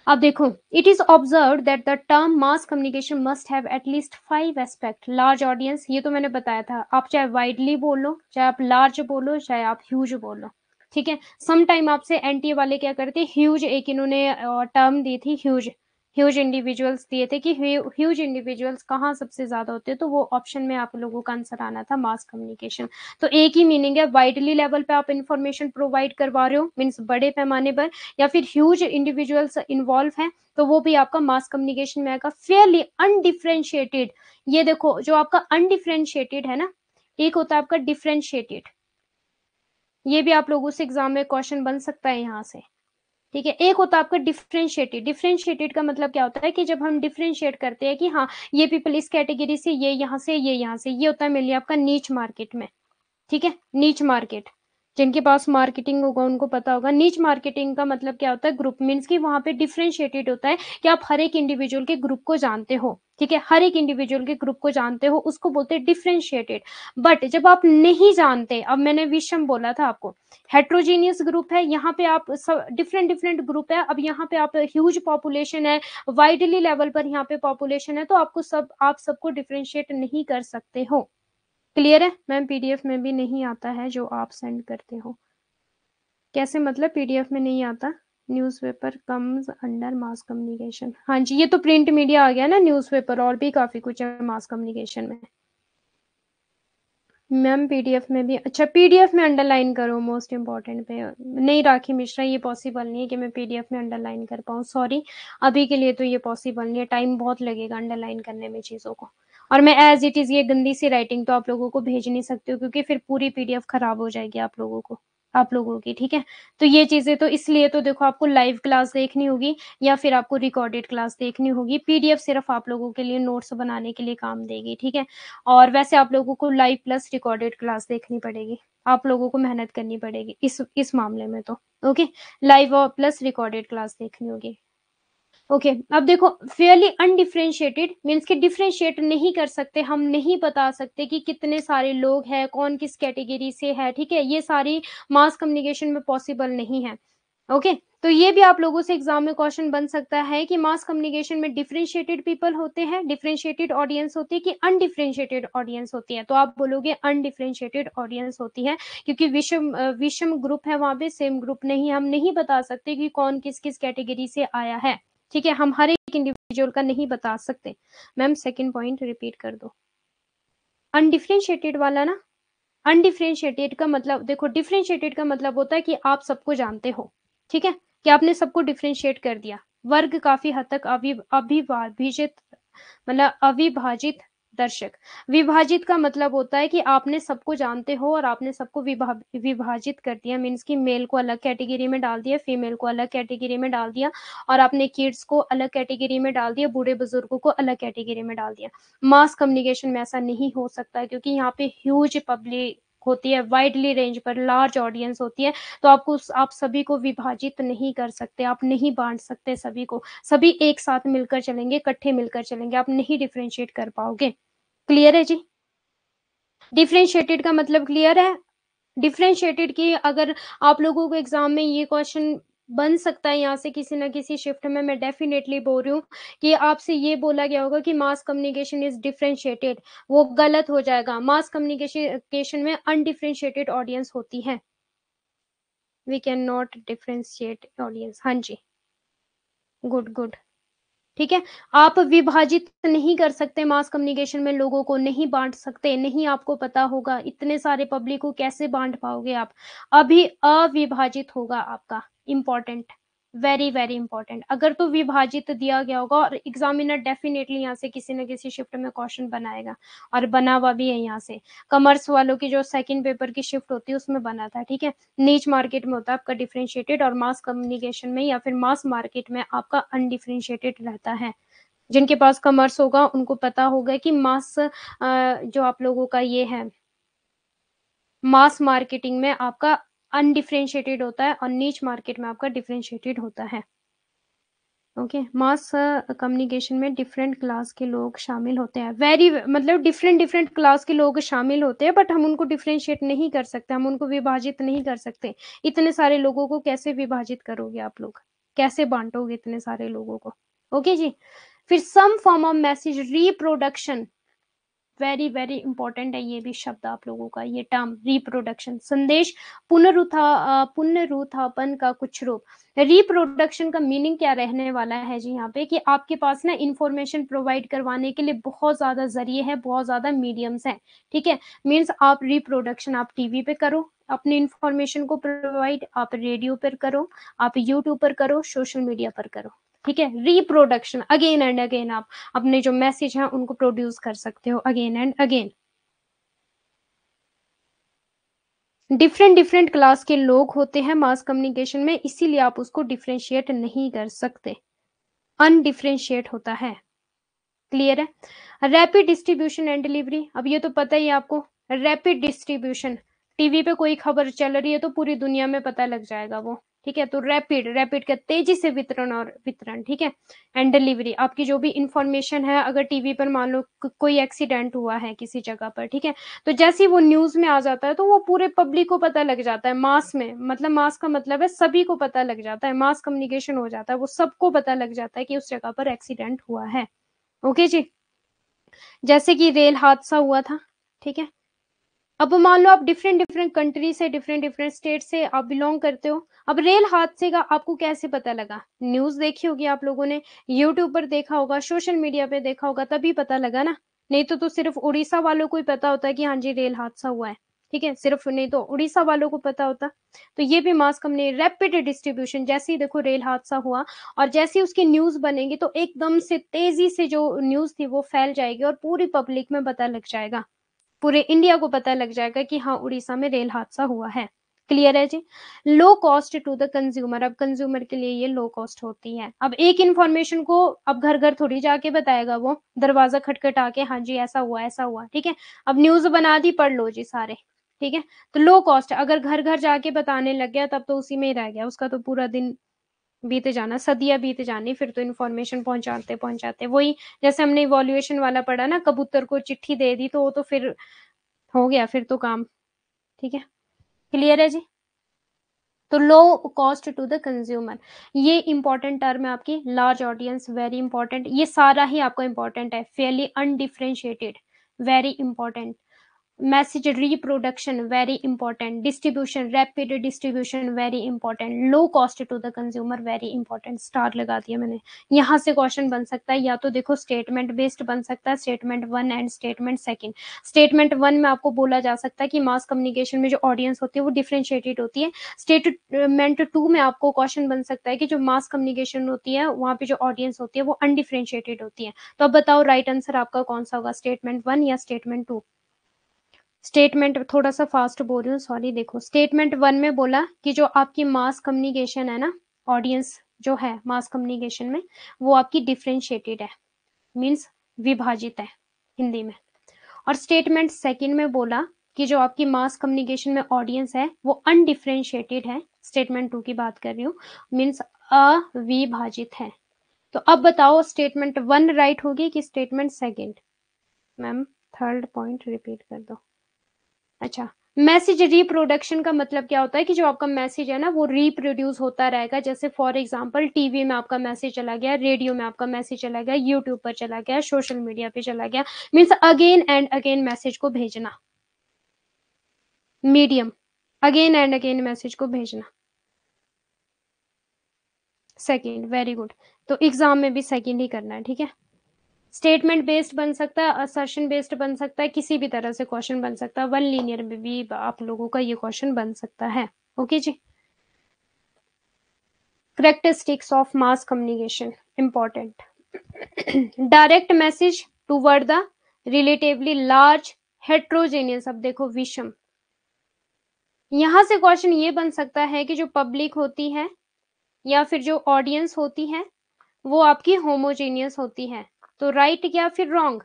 अब देखो, it is observe that the term mass communication must have at least 5 aspect. Large audience, ये तो मैंने बताया था, आप चाहे वाइडली बोलो, चाहे आप लार्ज बोलो, चाहे आप ह्यूज बोलो, ठीक है। सम टाइम आपसे एनटीए वाले क्या करते, ह्यूज एक इन्होंने टर्म दी थी, ह्यूज, ह्यूज इंडिविजुअल्स दिए थे कि ह्यूज इंडिविजुअल्स कहाँ सबसे ज्यादा होते हैं, तो वो ऑप्शन में आप लोगों का आंसर आना था मास कम्युनिकेशन। तो एक ही मीनिंग है, वाइडली लेवल पे आप इंफॉर्मेशन प्रोवाइड करवा रहे हो, मीन्स बड़े पैमाने पर, या फिर ह्यूज इंडिविजुअल्स इन्वॉल्व हैं, तो वो भी आपका मास कम्युनिकेशन में आएगा। फेयरली अनडिफरेंशिएटेड, ये देखो जो आपका अनडिफरेंशिएटेड है ना, एक होता है आपका डिफरेंशिएटेड, ये भी आप लोगों से एग्जाम में क्वेश्चन बन सकता है यहाँ से, ठीक है। एक होता है आपका डिफरेंशिएटेड। डिफरेंशिएटेड का मतलब क्या होता है कि जब हम डिफरेंशिएट करते हैं कि हाँ ये पीपल इस कैटेगरी से, ये यहाँ से, ये यहाँ से, ये होता है मेनली आपका नीच मार्केट में, ठीक है, नीच मार्केट। जिनके पास मार्केटिंग होगा उनको पता होगा। नीच मार्केटिंग का मतलब क्या होता है, ग्रुप मीन्स कि वहां पे डिफरेंशिएटेड होता है कि आप हर एक इंडिविजुअल के ग्रुप को जानते हो, ठीक है, हर एक इंडिविजुअल के ग्रुप को जानते हो, उसको बोलते हैं डिफरेंशिएटेड। बट जब आप नहीं जानते, अब मैंने विषम बोला था आपको, हेट्रोजीनियस ग्रुप है, यहाँ पे आप सब डिफरेंट डिफरेंट ग्रुप है, अब यहाँ पे आप ह्यूज पॉपुलेशन है, वाइडली लेवल पर यहाँ पे पॉपुलेशन है, तो आपको आप सबको डिफरेंशिएट नहीं कर सकते हो। क्लियर है मैम? पीडीएफ में भी नहीं आता है जो आप सेंड करते हो। कैसे मतलब पीडीएफ में नहीं आता? Newspaper comes under mass communication. हाँ जी, ये तो प्रिंट मीडिया आ गया ना, न्यूज़पेपर और भी काफी कुछ है मास कम्युनिकेशन में। मैम पीडीएफ में भी, अच्छा पीडीएफ में अंडरलाइन करो मोस्ट इम्पोर्टेंट पे। नहीं राखी मिश्रा, ये पॉसिबल नहीं है कि मैं पीडीएफ में अंडरलाइन कर पाऊँ, सॉरी, अभी के लिए तो ये पॉसिबल नहीं है, टाइम बहुत लगेगा अंडरलाइन करने में चीज़ों को। और मैं एज इट इज़ ये गंदी सी राइटिंग तो आप लोगों को भेज नहीं सकती हूँ, क्योंकि फिर पूरी पीडीएफ खराब हो जाएगी आप लोगों की, ठीक है। तो ये चीज़ें तो इसलिए तो देखो, आपको लाइव क्लास देखनी होगी या फिर आपको रिकॉर्डेड क्लास देखनी होगी। पीडीएफ सिर्फ आप लोगों के लिए नोट्स बनाने के लिए काम देगी, ठीक है। और वैसे आप लोगों को लाइव प्लस रिकॉर्डेड क्लास देखनी पड़ेगी, आप लोगों को मेहनत करनी पड़ेगी इस मामले में तो। ओके, लाइव और प्लस रिकॉर्डेड क्लास देखनी होगी। ओके, अब देखो, फेयरली अनडिफरेंशिएटेड मीन्स कि डिफरेंशिएट नहीं कर सकते, हम नहीं बता सकते कि कितने सारे लोग हैं, कौन किस कैटेगरी से है, ठीक है, ये सारी मास कम्युनिकेशन में पॉसिबल नहीं है। ओके, तो ये भी आप लोगों से एग्जाम में क्वेश्चन बन सकता है कि मास कम्युनिकेशन में डिफरेंशिएटेड पीपल होते हैं, डिफरेंशिएटेड ऑडियंस होती है कि अनडिफरेंशिएटेड ऑडियंस होती है, तो आप बोलोगे अनडिफरेंशिएटेड ऑडियंस होती है, क्योंकि विषम ग्रुप है, वहां पे सेम ग्रुप नहीं, हम नहीं बता सकते कि कौन किस किस कैटेगरी से आया है, ठीक है, हम हर एक इंडिविजुअल का नहीं बता सकते। मैम सेकंड पॉइंट रिपीट कर दो। अनडिफरेंशिएटेड वाला ना, अनडिफरेंशिएटेड का मतलब देखो, डिफरेंशिएटेड का मतलब होता है कि आप सबको जानते हो, ठीक है, कि आपने सबको डिफरेंशिएट कर दिया। वर्ग काफी हद तक अविभाजित, मतलब अविभाजित दर्शक। विभाजित का मतलब होता है कि आपने सबको जानते हो और आपने सबको विभाजित कर दिया, मीन्स कि मेल को अलग कैटेगरी में डाल दिया, फीमेल को अलग कैटेगरी में डाल दिया, और आपने किड्स को अलग कैटेगरी में डाल दिया, बूढ़े बुजुर्गों को अलग कैटेगरी में डाल दिया। मास कम्युनिकेशन में ऐसा नहीं हो सकता, क्योंकि यहाँ पे ह्यूज पब्लिक होती है, वाइडली रेंज पर लार्ज ऑडियंस होती है, तो आप सभी को विभाजित नहीं कर सकते, आप नहीं बांट सकते सभी को, सभी एक साथ मिलकर चलेंगे, इकट्ठे मिलकर चलेंगे, आप नहीं डिफरेंशिएट कर पाओगे। क्लियर है जी? डिफरेंशिएटेड का मतलब क्लियर है? डिफरेंशिएटेड की अगर आप लोगों को एग्जाम में ये क्वेश्चन बन सकता है यहाँ से किसी ना किसी शिफ्ट में, मैं डेफिनेटली बोल रही हूँ कि आपसे ये बोला गया होगा कि मास कम्युनिकेशन इज डिफरेंशिएटेड, वो गलत हो जाएगा। मास कम्युनिकेशन में अनडिफरेंशिएटेड ऑडियंस होती है, we can not differentiate audience. हाँ जी, गुड गुड, ठीक है। आप विभाजित नहीं कर सकते, मास कम्युनिकेशन में लोगों को नहीं बांट सकते, नहीं आपको पता होगा, इतने सारे पब्लिक को कैसे बांट पाओगे आप? अभी अविभाजित होगा आपका, इंपॉर्टेंट, वेरी वेरी इंपॉर्टेंट। अगर तो विभाजित दिया गया होगा, और एग्जामिनर डेफिनेटली यहाँ से किसी न किसी शिफ्ट में क्वेश्चन बनाएगा, और बना हुआ भी है यहाँ से। कॉमर्स वालों की जो सेकंड पेपर की शिफ्ट होती है उसमें बना था, ठीक है। नीच मार्केट में होता है आपका डिफरेंशिएटेड, और मास कम्युनिकेशन में या फिर मास मार्केट में आपका अनडिफरेंशिएटेड रहता है। जिनके पास कॉमर्स होगा उनको पता होगा कि मास जो आप लोगों का ये है, मास मार्केटिंग में आपका अनडिफरेंशिएटेड होता है, और नीच मार्केट में आपका डिफरेंशिएटेड होता है। ओके, मास कम्युनिकेशन में डिफरेंट क्लास के लोग शामिल होते हैं, वेरी मतलब डिफरेंट डिफरेंट क्लास के लोग शामिल होते हैं, बट हम उनको डिफरेंशिएट नहीं कर सकते, हम उनको विभाजित नहीं कर सकते। इतने सारे लोगों को कैसे विभाजित करोगे आप लोग, कैसे बांटोगे इतने सारे लोगों को? ओके जी। फिर some form of message reproduction, very very important है ये भी शब्द आप लोगों का, ये टर्म रिप्रोडक्शन, संदेश पुनरुत्थापन का कुछ रूप। रिप्रोडक्शन का मीनिंग क्या रहने वाला है जी यहाँ पे, कि आपके पास ना इंफॉर्मेशन प्रोवाइड करवाने के लिए बहुत ज्यादा जरिए हैं, बहुत ज्यादा मीडियम्स हैं, ठीक है। मीन्स आप रिप्रोडक्शन आप टीवी पे करो अपनी इंफॉर्मेशन को प्रोवाइड, आप रेडियो पर करो, आप यूट्यूब पर करो, सोशल मीडिया पर करो, ठीक है। रिप्रोडक्शन अगेन एंड अगेन आप अपने जो मैसेज है उनको प्रोड्यूस कर सकते हो again and again. Different different class के लोग होते हैं मास कम्युनिकेशन में, इसीलिए आप उसको डिफरेंशिएट नहीं कर सकते, अनडिफरेंशिएट होता है। क्लियर है? रैपिड डिस्ट्रीब्यूशन एंड डिलीवरी, अब ये तो पता ही है आपको, रैपिड डिस्ट्रीब्यूशन, टीवी पे कोई खबर चल रही है तो पूरी दुनिया में पता लग जाएगा वो, ठीक है। तो रैपिड का तेजी से वितरण, ठीक है। एंड डिलीवरी, आपकी जो भी इंफॉर्मेशन है, अगर टीवी पर मान लो कोई एक्सीडेंट हुआ है किसी जगह पर, ठीक है, तो जैसे ही वो न्यूज में आ जाता है तो वो पूरे पब्लिक को पता लग जाता है, मास में, मतलब मास का मतलब है सभी को पता लग जाता है, मास कम्युनिकेशन हो जाता है, वो सबको पता लग जाता है कि उस जगह पर एक्सीडेंट हुआ है। ओके जी। जैसे कि रेल हादसा हुआ था, ठीक है। अब मान लो आप डिफरेंट डिफरेंट कंट्री से, डिफरेंट डिफरेंट स्टेट से आप बिलोंग करते हो। अब रेल हादसे का आपको कैसे पता लगा? न्यूज देखी होगी आप लोगों ने, यूट्यूब पर देखा होगा, सोशल मीडिया पे देखा होगा, तभी पता लगा ना। नहीं तो सिर्फ उड़ीसा वालों को ही पता होता है कि हाँ जी रेल हादसा हुआ है, ठीक है, सिर्फ, नहीं तो उड़ीसा वालों को पता होता। तो ये भी मास कंपनी रैपिड डिस्ट्रीब्यूशन, जैसे ही देखो रेल हादसा हुआ और जैसे ही उसकी न्यूज बनेगी तो एकदम से तेजी से जो न्यूज थी वो फैल जाएगी और पूरी पब्लिक में पता लग जाएगा, पूरे इंडिया को पता लग जाएगा कि हाँ उड़ीसा में रेल हादसा हुआ है। क्लियर है जी। Low cost to the consumer, अब कंज्यूमर के लिए ये लो कॉस्ट होती है। अब एक इन्फॉर्मेशन को अब घर घर थोड़ी जाके बताएगा वो, दरवाजा खटखटा के, हाँ जी ऐसा हुआ ऐसा हुआ, ठीक है। अब न्यूज बना दी, पढ़ लो जी सारे, ठीक है। तो लो कॉस्ट, अगर घर घर जाके बताने लग गया तब तो उसी में ही रह गया, उसका तो पूरा दिन बीत जाना, सदियां बीत जानी, फिर तो इन्फॉर्मेशन पहुंचाते पहुंचाते वही, जैसे हमने इवोल्यूएशन वाला पढ़ा ना, कबूतर को चिट्ठी दे दी तो वो तो फिर हो गया फिर तो काम, ठीक है। क्लियर है जी। तो low cost to the consumer, ये इंपॉर्टेंट टर्म है आपकी। लार्ज ऑडियंस, वेरी इंपॉर्टेंट, ये सारा ही आपका इंपॉर्टेंट है। Fairly undifferentiated, very important. Message reproduction, very important. Distribution, rapid distribution, very important. Low cost to the consumer, very important. Star लगा दिया मैंने। यहाँ से क्वेश्चन बन सकता है, या तो देखो स्टेटमेंट बेस्ड बन सकता है, स्टेटमेंट 1 एंड स्टेटमेंट 2। स्टेटमेंट 1 में आपको बोला जा सकता है कि मास कम्युनिकेशन में जो ऑडियंस होती है वो डिफरेंशिएटेड होती है। स्टेटमेंट 2 में आपको क्वेश्चन बन सकता है कि जो मास कम्युनिकेशन होती है वहां पे जो ऑडियंस होती है वो अनडिफरेंशिएटेड होती है। तो अब बताओ राइट आंसर आपका कौन सा होगा, स्टेटमेंट 1 या स्टेटमेंट 2? स्टेटमेंट, थोड़ा सा फास्ट बोल रही हूँ सॉरी। देखो स्टेटमेंट 1 में बोला कि जो आपकी मास कम्युनिकेशन है ना, ऑडियंस जो है मास कम्युनिकेशन में, वो आपकी डिफरेंशिएटेड है, मीन्स विभाजित है हिंदी में। और स्टेटमेंट सेकंड में बोला कि जो आपकी मास कम्युनिकेशन में ऑडियंस है वो अनडिफरेंशिएटेड है, स्टेटमेंट 2 की बात कर रही हूँ, मीन्स अविभाजित है। तो अब बताओ स्टेटमेंट 1 राइट होगी कि statement second? Ma'am third point repeat कर दो। अच्छा, मैसेज रिप्रोडक्शन का मतलब क्या होता है कि जो आपका मैसेज है ना वो रिप्रोड्यूस होता रहेगा। जैसे फॉर एग्जांपल टीवी में आपका मैसेज चला गया, रेडियो में आपका मैसेज चला गया, यूट्यूब पर चला गया, सोशल मीडिया पे चला गया, means again and again message को भेजना। Medium, again and again message को भेजना। Second, very good. तो एग्जाम में भी सेकेंड ही करना है, ठीक है। स्टेटमेंट बेस्ड बन सकता है, असर्शन बेस्ड बन सकता है, किसी भी तरह से क्वेश्चन बन सकता है। वन लीनियर में भी आप लोगों का ये क्वेश्चन बन सकता है। ओके जी। Characteristics of mass communication, important. Direct message toward the relatively large heterogeneous, अब देखो विषम, यहां से क्वेश्चन ये बन सकता है कि जो पब्लिक होती है या फिर जो ऑडियंस होती है वो आपकी होमोजेनियस होती है। तो राइट या फिर रॉन्ग,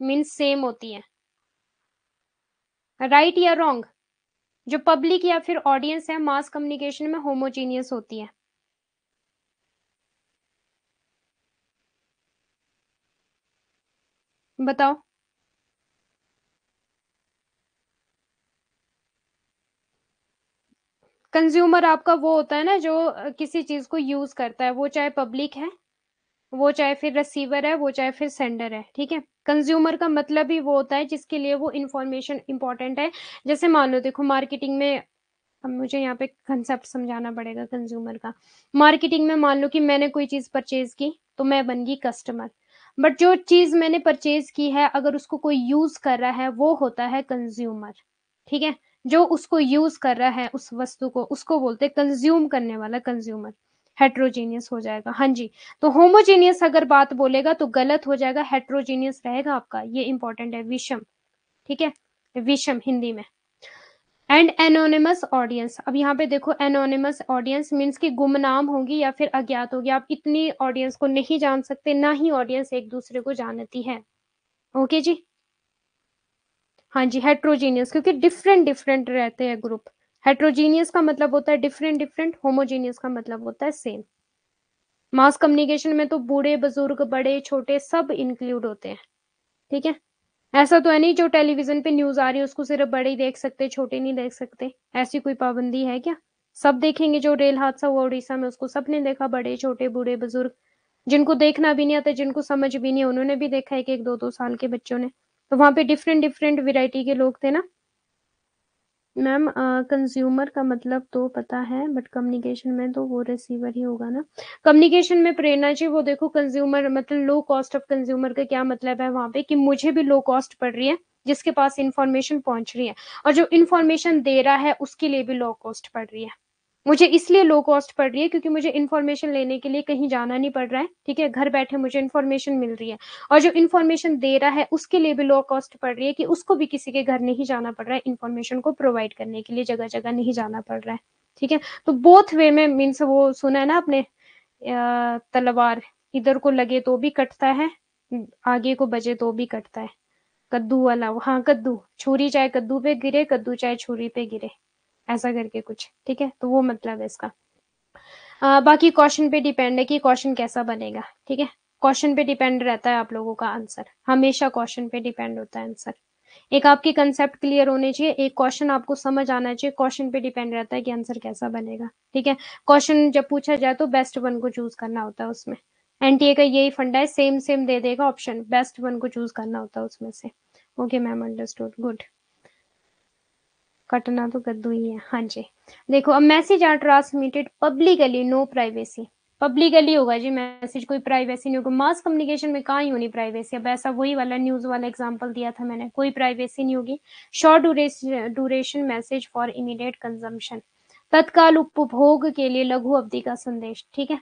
मीन्स सेम होती है, राइट या रॉन्ग? जो पब्लिक या फिर ऑडियंस है मास कम्युनिकेशन में होमोजेनियस होती है। बताओ। कंज्यूमर आपका वो होता है ना जो किसी चीज को यूज करता है, वो चाहे पब्लिक है, वो चाहे फिर रिसीवर है, वो चाहे फिर सेंडर है, ठीक है। कंज्यूमर का मतलब ही वो होता है जिसके लिए वो इंफॉर्मेशन इंपॉर्टेंट है। जैसे मान लो देखो मार्केटिंग में, अब मुझे यहाँ पे कंसेप्ट समझाना पड़ेगा कंज्यूमर का। मार्केटिंग में मान लो कि मैंने कोई चीज परचेज की तो मैं बन गई कस्टमर, बट जो चीज मैंने परचेज की है अगर उसको कोई यूज कर रहा है वो होता है कंज्यूमर, ठीक है। जो उसको यूज कर रहा है उस वस्तु को, उसको बोलते हैं कंज्यूम करने वाला, कंज्यूमर। हेट्रोजीनियस हो जाएगा, हाँ जी। तो होमोजीनियस अगर बात बोलेगा तो गलत हो जाएगा, हेट्रोजीनियस रहेगा आपका, ये इंपॉर्टेंट है, विषम, ठीक है, विषम हिंदी में। एंड एनोनिमस ऑडियंस, अब यहाँ पे देखो एनोनिमस ऑडियंस मीन्स कि गुमनाम होगी या फिर अज्ञात होगी, आप इतनी ऑडियंस को नहीं जान सकते, ना ही ऑडियंस एक दूसरे को जानती है। ओके जी। हाँ जी, हेट्रोजीनियस, क्योंकि डिफरेंट डिफरेंट रहते हैं ग्रुप। हेट्रोजीनियस का मतलब होता है डिफरेंट डिफरेंट, होमोजीनियस का मतलब होता है सेम। मास कम्युनिकेशन में तो बूढ़े बुजुर्ग बड़े छोटे सब इंक्लूड होते हैं, ठीक है। ऐसा तो है नहीं जो टेलीविजन पे न्यूज आ रही है उसको सिर्फ बड़े ही देख सकते, छोटे नहीं देख सकते, ऐसी कोई पाबंदी है क्या? सब देखेंगे। जो रेल हादसा हुआ उड़ीसा में उसको सबने देखा, बड़े छोटे बूढ़े बुजुर्ग। जिनको देखना भी नहीं आता, जिनको समझ भी नहीं है, उन्होंने भी देखा है, कि एक दो दो साल के बच्चों ने। तो वहां पे डिफरेंट डिफरेंट वेराइटी के लोग थे ना। मैम कंज्यूमर का मतलब तो पता है, बट कम्युनिकेशन में तो वो रिसीवर ही होगा ना। कम्युनिकेशन में प्रेरणा जी, वो देखो कंज्यूमर मतलब लो कॉस्ट ऑफ कंज्यूमर का क्या मतलब है वहां पे, कि मुझे भी लो कॉस्ट पड़ रही है, जिसके पास इंफॉर्मेशन पहुंच रही है, और जो इंफॉर्मेशन दे रहा है उसके लिए भी लो कॉस्ट पड़ रही है। मुझे इसलिए लो कॉस्ट पड़ रही है क्योंकि मुझे इन्फॉर्मेशन लेने के लिए कहीं जाना नहीं पड़ रहा है, ठीक है, घर बैठे मुझे इन्फॉर्मेशन मिल रही है। और जो इन्फॉर्मेशन दे रहा है उसके लिए भी लो कॉस्ट पड़ रही है, कि उसको भी किसी के घर नहीं जाना पड़ रहा है, इन्फॉर्मेशन को प्रोवाइड करने के लिए जगह जगह नहीं जाना पड़ रहा है, ठीक है। तो बोथ वे में मीन्स, वो सुना है ना आपने, तलवार इधर को लगे तो भी कटता है, आगे को बजे तो भी कटता है। कद्दू वाला, हाँ कद्दू, छुरी चाहे कद्दू पे गिरे, कद्दू चाहे छुरी पे गिरे, ऐसा करके कुछ, ठीक है। तो वो मतलब है इसका। बाकी क्वेश्चन पे डिपेंड है कि क्वेश्चन कैसा बनेगा, ठीक है। क्वेश्चन पे डिपेंड रहता है आप लोगों का आंसर, हमेशा क्वेश्चन पे डिपेंड होता है आंसर। एक आपकी कंसेप्ट क्लियर होने चाहिए, एक क्वेश्चन आपको समझ आना चाहिए, क्वेश्चन पे डिपेंड रहता है कि आंसर कैसा बनेगा, ठीक है। क्वेश्चन जब पूछा जाए तो बेस्ट वन को चूज करना होता है उसमें। एनटीए का यही फंडा है, सेम सेम दे देगा ऑप्शन, बेस्ट वन को चूज करना होता है उसमें से। Okay ma'am, understood, good. कटना तो कद्दू ही है, हाँ जी। देखो, अब message are transmitted publicly, no privacy. Publicly होगा जी मैसेज, कोई प्राइवेसी नहीं होगा। मास कम्युनिकेशन में कहाँ ही होनी प्राइवेसी, अब ऐसा वही वाला न्यूज वाला एग्जांपल दिया था मैंने, कोई प्राइवेसी नहीं होगी। Short duration message for immediate consumption, तत्काल उपभोग के लिए लघु अवधि का संदेश, ठीक है।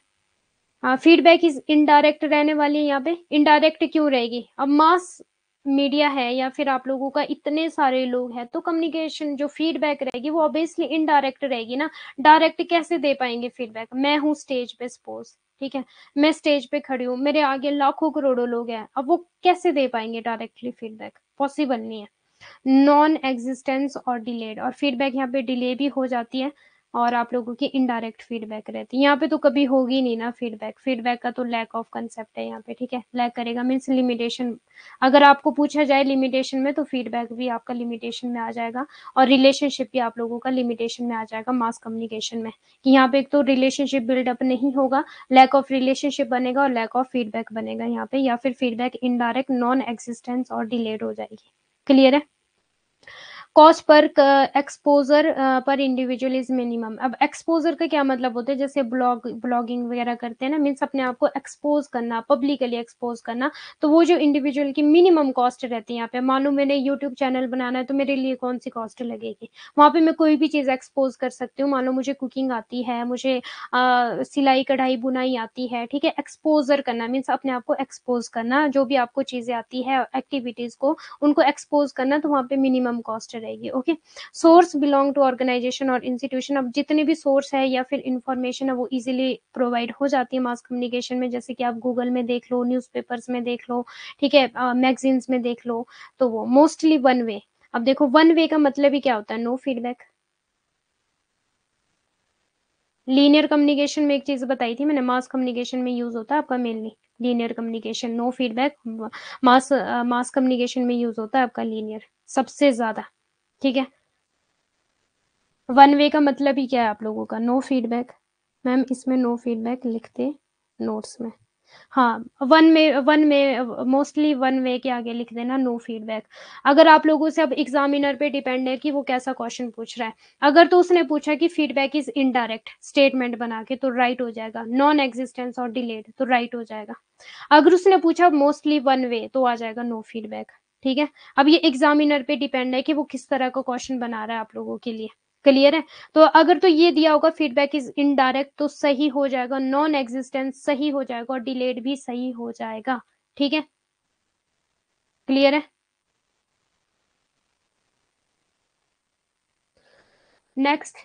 हाँ, फीडबैक इज इनडायरेक्ट रहने वाली है यहाँ पे। इनडायरेक्ट क्यों रहेगी, अब मास मीडिया है या फिर आप लोगों का इतने सारे लोग हैं, तो कम्युनिकेशन जो फीडबैक रहेगी वो ऑब्वियसली इनडायरेक्ट रहेगी ना। डायरेक्ट कैसे दे पाएंगे फीडबैक? मैं हूँ स्टेज पे सपोज, ठीक है, मैं स्टेज पे खड़ी हूँ, मेरे आगे लाखों करोड़ों लोग हैं, अब वो कैसे दे पाएंगे डायरेक्टली फीडबैक? पॉसिबल नहीं है। नॉन एग्जिस्टेंस और डिलेड, और फीडबैक यहाँ पे डिले भी हो जाती है, और आप लोगों की इनडायरेक्ट फीडबैक रहती है। यहाँ पे तो कभी होगी नहीं ना फीडबैक, फीडबैक का तो लैक ऑफ कंसेप्ट है यहाँ पे, ठीक है। लैक करेगा मीन्स लिमिटेशन। अगर आपको पूछा जाए लिमिटेशन में, तो फीडबैक भी आपका लिमिटेशन में आ जाएगा, और रिलेशनशिप भी आप लोगों का लिमिटेशन में आ जाएगा मास कम्युनिकेशन में, कि यहाँ पे एक तो रिलेशनशिप बिल्डअप नहीं होगा, लैक ऑफ रिलेशनशिप बनेगा, और लैक ऑफ फीडबैक बनेगा यहाँ पे, या फिर फीडबैक इनडायरेक्ट, नॉन एग्जिस्टेंस और डिलेड हो जाएगी। क्लियर है? कॉस्ट पर एक्सपोजर पर इंडिविजुअल इज मिनिमम। अब एक्सपोजर का क्या मतलब होता है, जैसे ब्लॉगिंग वगैरह करते हैं ना, मीन्स अपने आप को एक्सपोज करना, पब्लिकली एक्सपोज करना। तो वो जो इंडिविजुअल की मिनिमम कॉस्ट रहती है यहाँ पे, मानो मैंने यूट्यूब चैनल बनाना है तो मेरे लिए कौन सी कॉस्ट लगेगी? वहां पे मैं कोई भी चीज एक्सपोज कर सकती हूँ, मानो मुझे कुकिंग आती है, मुझे सिलाई कढ़ाई बुनाई आती है, ठीक है। एक्सपोजर करना मीन्स अपने आप को एक्सपोज करना, जो भी आपको चीजें आती है एक्टिविटीज को, उनको एक्सपोज करना, तो वहां पे मिनिमम कॉस्ट रहेगी। Okay. Source belong to organisation और इंस्टीट्यूशन, अब जितने भी सोर्स है या फिर इंफॉर्मेशन है वो इजीली प्रोवाइड हो जाती है मास कम्युनिकेशन में, जैसे कि आप गूगल में देख लो, न्यूज़पेपर्स में देख लो, ठीक है, मैगजीन्स में देख लो। तो वो मोस्टली वन वे। अब देखो, वन वे का मतलब ही क्या होता है? No feedback. लीनियर कम्युनिकेशन में एक चीज बताई थी मैंने, मास कम्युनिकेशन में यूज होता है आपका mainly linear communication, no feedback. Mass mass communication में यूज होता है आपका लीनियर सबसे ज्यादा, ठीक है। वन वे का मतलब ही क्या है आप लोगों का? No feedback. मैम इसमें नो फीडबैक लिखते नोट्स में। हाँ, वन में मोस्टली वन वे के आगे लिख देना नो फीडबैक। अगर आप लोगों से अब एग्जामिनर पे डिपेंड है कि वो कैसा क्वेश्चन पूछ रहा है। अगर तो उसने पूछा कि फीडबैक इज इनडायरेक्ट, स्टेटमेंट बना के, तो राइट हो जाएगा। नॉन एग्जिस्टेंस और डिलेड, तो राइट हो जाएगा। अगर उसने पूछा मोस्टली वन वे, तो आ जाएगा नो फीडबैक, ठीक है। अब ये एग्जामिनर पे डिपेंड है कि वो किस तरह का क्वेश्चन बना रहा है आप लोगों के लिए। क्लियर है? तो अगर तो ये दिया होगा फीडबैक इज इनडायरेक्ट, तो सही हो जाएगा, नॉन एग्जिस्टेंस सही हो जाएगा, और डिलेड भी सही हो जाएगा, ठीक है। क्लियर है? Next,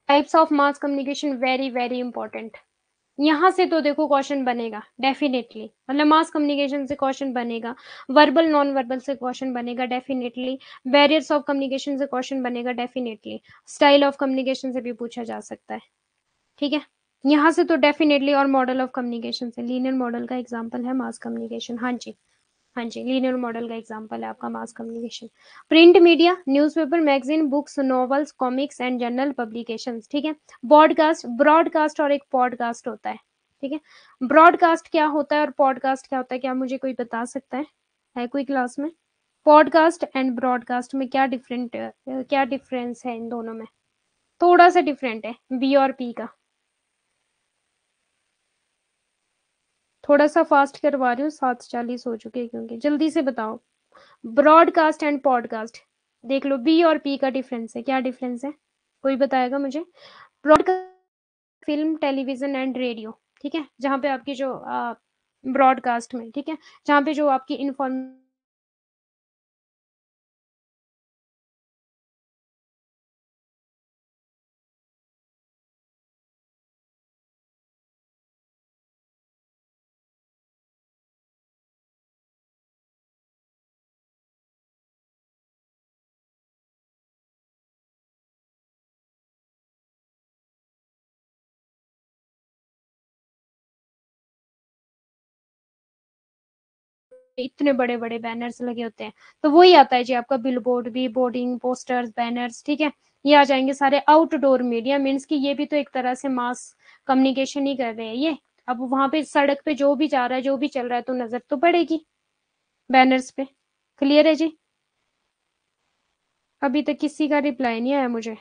types of mass communication, very very important. यहाँ से तो देखो क्वेश्चन बनेगा डेफिनेटली, मतलब मास कम्युनिकेशन से क्वेश्चन बनेगा, वर्बल नॉन वर्बल से क्वेश्चन बनेगा डेफिनेटली, बैरियर्स ऑफ कम्युनिकेशन से क्वेश्चन बनेगा डेफिनेटली, स्टाइल ऑफ कम्युनिकेशन से भी पूछा जा सकता है। ठीक है, यहाँ से तो डेफिनेटली, और मॉडल ऑफ कम्युनिकेशन से, लीनियर मॉडल का एग्जाम्पल है मास कम्युनिकेशन। हाँ जी, हाँ जी, लीनियर मॉडल का एग्जांपल है आपका mass communication. Print media, newspaper, magazine, books, novels, comics and general publications. ठीक है, ब्रॉडकास्ट, ब्रॉडकास्ट और एक पॉडकास्ट होता है। ठीक है, ब्रॉडकास्ट क्या होता है और पॉडकास्ट क्या होता है, क्या मुझे कोई बता सकता है कोई क्लास में? पॉडकास्ट एंड ब्रॉडकास्ट में क्या डिफरेंस है इन दोनों में? थोड़ा सा डिफरेंट है बी और पी का। थोड़ा सा फास्ट करवा रही हूँ, 7:40 हो चुके हैं, क्योंकि जल्दी से बताओ। ब्रॉडकास्ट एंड पॉडकास्ट, देख लो बी और पी का डिफरेंस है, क्या डिफरेंस है, कोई बताएगा मुझे? Broadcast, film, television and radio. ठीक है, जहाँ पे आपकी जो ब्रॉडकास्ट में, ठीक है, जहाँ पे जो आपकी इन्फॉर्म इतने बड़े बड़े बैनर्स लगे होते हैं, तो वही आता है जी आपका बिलबोर्ड भी, बोर्डिंग, पोस्टर्स, बैनर्स। ठीक है, ये आ जाएंगे सारे आउटडोर मीडिया, मीन्स कि ये भी तो एक तरह से मास कम्युनिकेशन ही कर रहे हैं ये। अब वहां पे सड़क पे जो भी जा रहा है, जो भी चल रहा है, तो नजर तो पड़ेगी बैनर्स पे। क्लियर है जी? अभी तक किसी का रिप्लाई नहीं आया मुझे।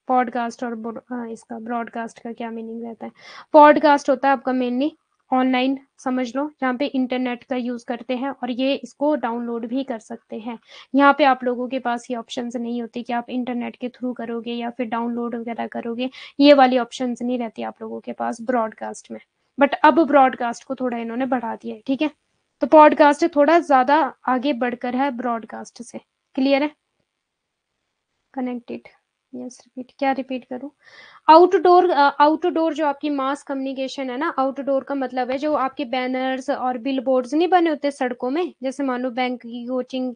पॉडकास्ट और इसका ब्रॉडकास्ट का क्या मीनिंग रहता है? पॉडकास्ट होता है आपका मेनली ऑनलाइन, समझ लो, जहाँ पे इंटरनेट का यूज करते हैं और ये इसको डाउनलोड भी कर सकते हैं। यहाँ पे आप लोगों के पास ये ऑप्शंस नहीं होती कि आप इंटरनेट के थ्रू करोगे या फिर डाउनलोड वगैरह करोगे, ये वाली ऑप्शंस नहीं रहती आप लोगों के पास ब्रॉडकास्ट में। बट अब ब्रॉडकास्ट को थोड़ा इन्होंने बढ़ा दिया है। ठीक है, तो पॉडकास्ट थोड़ा ज्यादा आगे बढ़कर है ब्रॉडकास्ट से। क्लियर है? कनेक्टेड, यस, रिपीट, क्या रिपीट करूं? आउटडोर, आउटडोर जो आपकी मास कम्युनिकेशन है ना, आउटडोर का मतलब है जो आपके बैनर्स और बिल बोर्ड्स नहीं बने होते सड़कों में, जैसे मानो बैंक की कोचिंग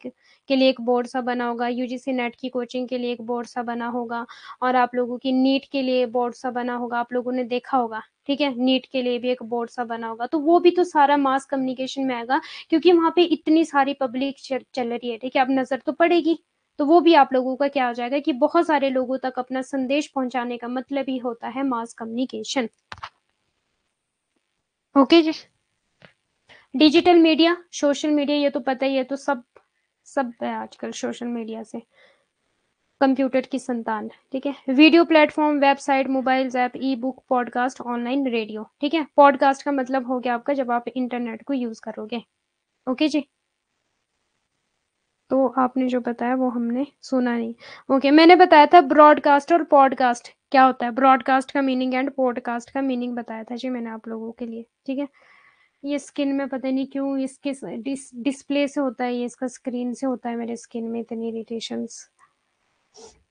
के लिए एक बोर्ड सा बना होगा, यूजीसी नेट की कोचिंग के लिए एक बोर्ड सा बना होगा, और आप लोगों की नीट के लिए बोर्ड सा बना होगा, आप लोगों ने देखा होगा। ठीक है, नीट के लिए भी एक बोर्ड सा बना होगा, तो वो भी तो सारा मास कम्युनिकेशन में आएगा, क्योंकि वहां पे इतनी सारी पब्लिक चल रही है। ठीक है, अब नजर तो पड़ेगी, तो वो भी आप लोगों का क्या हो जाएगा कि बहुत सारे लोगों तक अपना संदेश पहुंचाने का मतलब ही होता है मास कम्युनिकेशन। ओके जी। डिजिटल मीडिया, सोशल मीडिया, ये तो पता ही है, तो सब सब है आजकल सोशल मीडिया से, कंप्यूटर की संतान। ठीक है, video platform, website, mobile app, ई बुक, पॉडकास्ट, ऑनलाइन रेडियो। ठीक है, पॉडकास्ट का मतलब हो गया आपका जब आप इंटरनेट को यूज करोगे। ओके जी, तो आपने जो बताया वो हमने सुना नहीं। ओके, मैंने बताया था ब्रॉडकास्ट और पॉडकास्ट क्या होता है, ब्रॉडकास्ट का मीनिंग एंड पॉडकास्ट का मीनिंग बताया था जी मैंने आप लोगों के लिए। ठीक है, ये स्किन में पता नहीं क्यों इसके डिस्प्ले से होता है, ये इसका स्क्रीन से होता है, मेरे स्किन में इतनी इरिटेशंस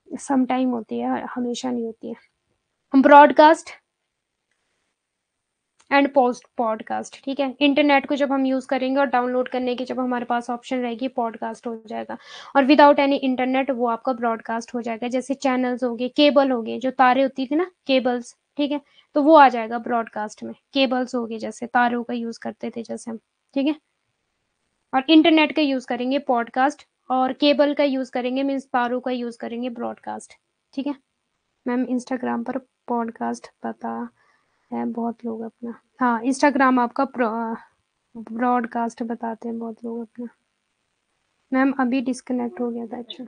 सम टाइम होती है, हमेशा नहीं होती है। Broadcast and post podcast. ठीक है, इंटरनेट को जब हम यूज करेंगे और डाउनलोड करने की जब हमारे पास ऑप्शन रहेगी, पॉडकास्ट हो जाएगा, और विदाउट एनी इंटरनेट वो आपका ब्रॉडकास्ट हो जाएगा। जैसे चैनल्स हो गए, केबल हो गए, जो तारे होती थी ना, केबल्स, ठीक है, तो वो आ जाएगा ब्रॉडकास्ट में। केबल्स हो गए, जैसे तारों का यूज करते थे जैसे हम। ठीक है, और इंटरनेट का यूज करेंगे पॉडकास्ट, और केबल का यूज करेंगे मीन्स तारों का यूज करेंगे ब्रॉडकास्ट। ठीक है मैम, इंस्टाग्राम पर पॉडकास्ट पता है बहुत लोग अपना, हाँ, इंस्टाग्राम आपका ब्रॉडकास्ट बताते हैं बहुत लोग अपना। मैम अभी डिस्कनेक्ट हो गया था, अच्छा।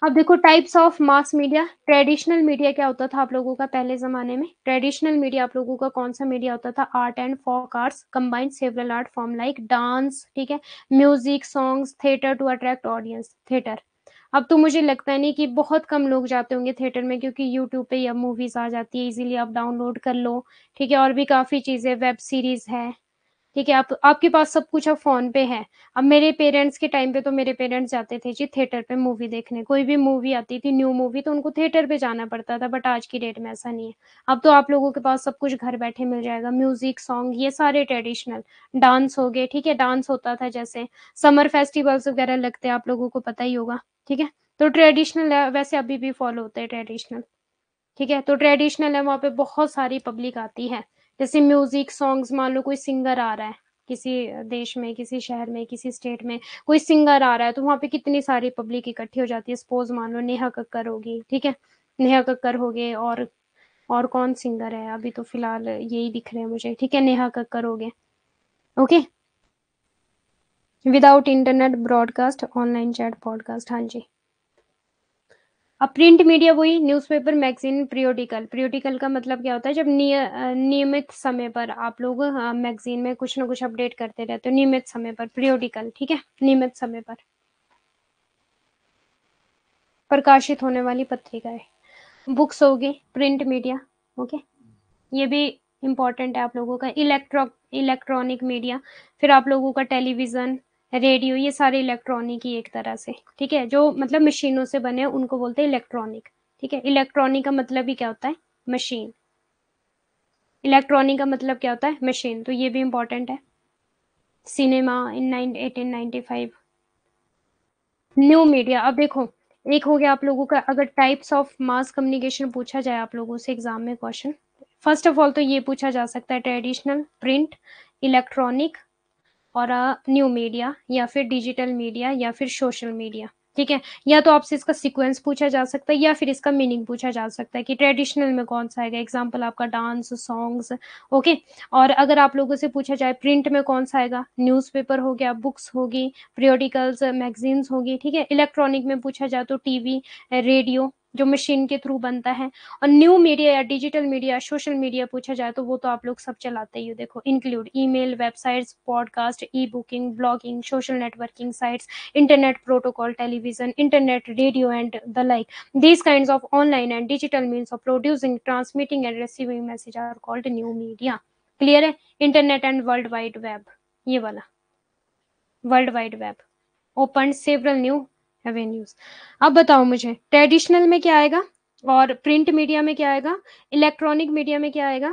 अब देखो types of mass media. Traditional media क्या होता था आप लोगों का पहले जमाने में? ट्रेडिशनल मीडिया आप लोगों का कौन सा मीडिया होता था? Art and folk arts combined several art form like dance, ठीक है, music, songs, theatre to attract audience, theatre. अब तो मुझे लगता है नहीं कि बहुत कम लोग जाते होंगे थिएटर में, क्योंकि यूट्यूब पे अब मूवीज आ जाती है, इजीली आप डाउनलोड कर लो। ठीक है, और भी काफी चीजें, वेब सीरीज है, ठीक है, आप आपके पास सब कुछ अब फ़ोन पे है। अब मेरे पेरेंट्स के टाइम पे तो मेरे पेरेंट्स जाते थे जी थिएटर पे मूवी देखने, कोई भी मूवी आती थी न्यू मूवी तो उनको थिएटर पे जाना पड़ता था, बट आज की डेट में ऐसा नहीं है। अब तो आप लोगों के पास सब कुछ घर बैठे मिल जाएगा, म्यूज़िक, सॉन्ग ये सारे ट्रेडिशनल, डांस हो गए, ठीक है, डांस होता था जैसे समर फेस्टिवल्स वगैरह लगते हैं, आप लोगों को पता ही होगा, ठीक है? तो ट्रेडिशनल है, वैसे अभी भी फॉलो होते हैं ट्रेडिशनल। ठीक है, तो ट्रेडिशनल है, वहाँ पे बहुत सारी पब्लिक आती है। जैसे म्यूजिक सॉन्ग्स, मान लो कोई सिंगर आ रहा है किसी देश में, किसी शहर में, किसी स्टेट में कोई सिंगर आ रहा है, तो वहाँ पे कितनी सारी पब्लिक इकट्ठी हो जाती है। सपोज मान लो नेहा कक्कर होगी, ठीक है, नेहा कक्कर हो गए, और कौन सिंगर है अभी तो फिलहाल यही दिख रहे हैं मुझे, ठीक है, नेहा कक्कर हो गए। Okay, without internet broadcast, online chat, podcast, हाँ जी। अब प्रिंट मीडिया वही न्यूज़पेपर, मैगजीन, पीरियोडिकल। पीरियोडिकल का मतलब क्या होता है, जब नियमित समय पर आप लोग मैगजीन में कुछ ना कुछ अपडेट करते रहते हो, नियमित समय पर, पीरियोडिकल, ठीक है, नियमित समय पर प्रकाशित होने वाली पत्रिकाएं। बुक्स होगी, प्रिंट मीडिया, ओके, ये भी इम्पोर्टेंट है आप लोगों का। इलेक्ट्रॉनिक मीडिया, फिर आप लोगों का टेलीविजन, रेडियो, ये सारे इलेक्ट्रॉनिक ही एक तरह से, ठीक है, जो मतलब मशीनों से बने हैं उनको बोलते हैं इलेक्ट्रॉनिक, ठीक है। इलेक्ट्रॉनिक का मतलब ही क्या होता है, मशीन। इलेक्ट्रॉनिक का मतलब क्या होता है, मशीन, तो ये भी इम्पोर्टेंट है। सिनेमा इन 1895। न्यू मीडिया, अब देखो, एक हो गया आप लोगों का, अगर टाइप्स ऑफ मास कम्युनिकेशन पूछा जाए आप लोगों से एग्जाम में क्वेश्चन, फर्स्ट ऑफ ऑल तो ये पूछा जा सकता है, ट्रेडिशनल, प्रिंट, इलेक्ट्रॉनिक, और न्यू मीडिया, या फिर डिजिटल मीडिया, या फिर सोशल मीडिया, ठीक है। या तो आपसे इसका सीक्वेंस पूछा जा सकता है, या फिर इसका मीनिंग पूछा जा सकता है कि ट्रेडिशनल में कौन सा आएगा, एग्जाम्पल आपका डांस, सॉन्ग्स, ओके। और अगर आप लोगों से पूछा जाए प्रिंट में कौन सा आएगा, न्यूज़पेपर हो गया, बुक्स होगी, पीरियोडिकल्स, मैगजीन्स होगी, ठीक है। इलेक्ट्रॉनिक में पूछा जाए तो टीवी, रेडियो, जो मशीन के थ्रू बनता है। और न्यू मीडिया या डिजिटल मीडिया, सोशल मीडिया पूछा जाए तो वो तो आप लोग सब चलाते ही हो, देखो, include email, websites, podcast, e booking, blogging, social networking sites, internet protocol, television, internet, radio, and the like. These kinds of online and digital means of producing, transmitting, and receiving message are called new media. Clear है? Internet and world wide web, ये वाला world wide web open several new avenues. अब बताओ मुझे, traditional में क्या आएगा, और प्रिंट मीडिया में क्या आएगा, इलेक्ट्रॉनिक मीडिया में क्या आएगा,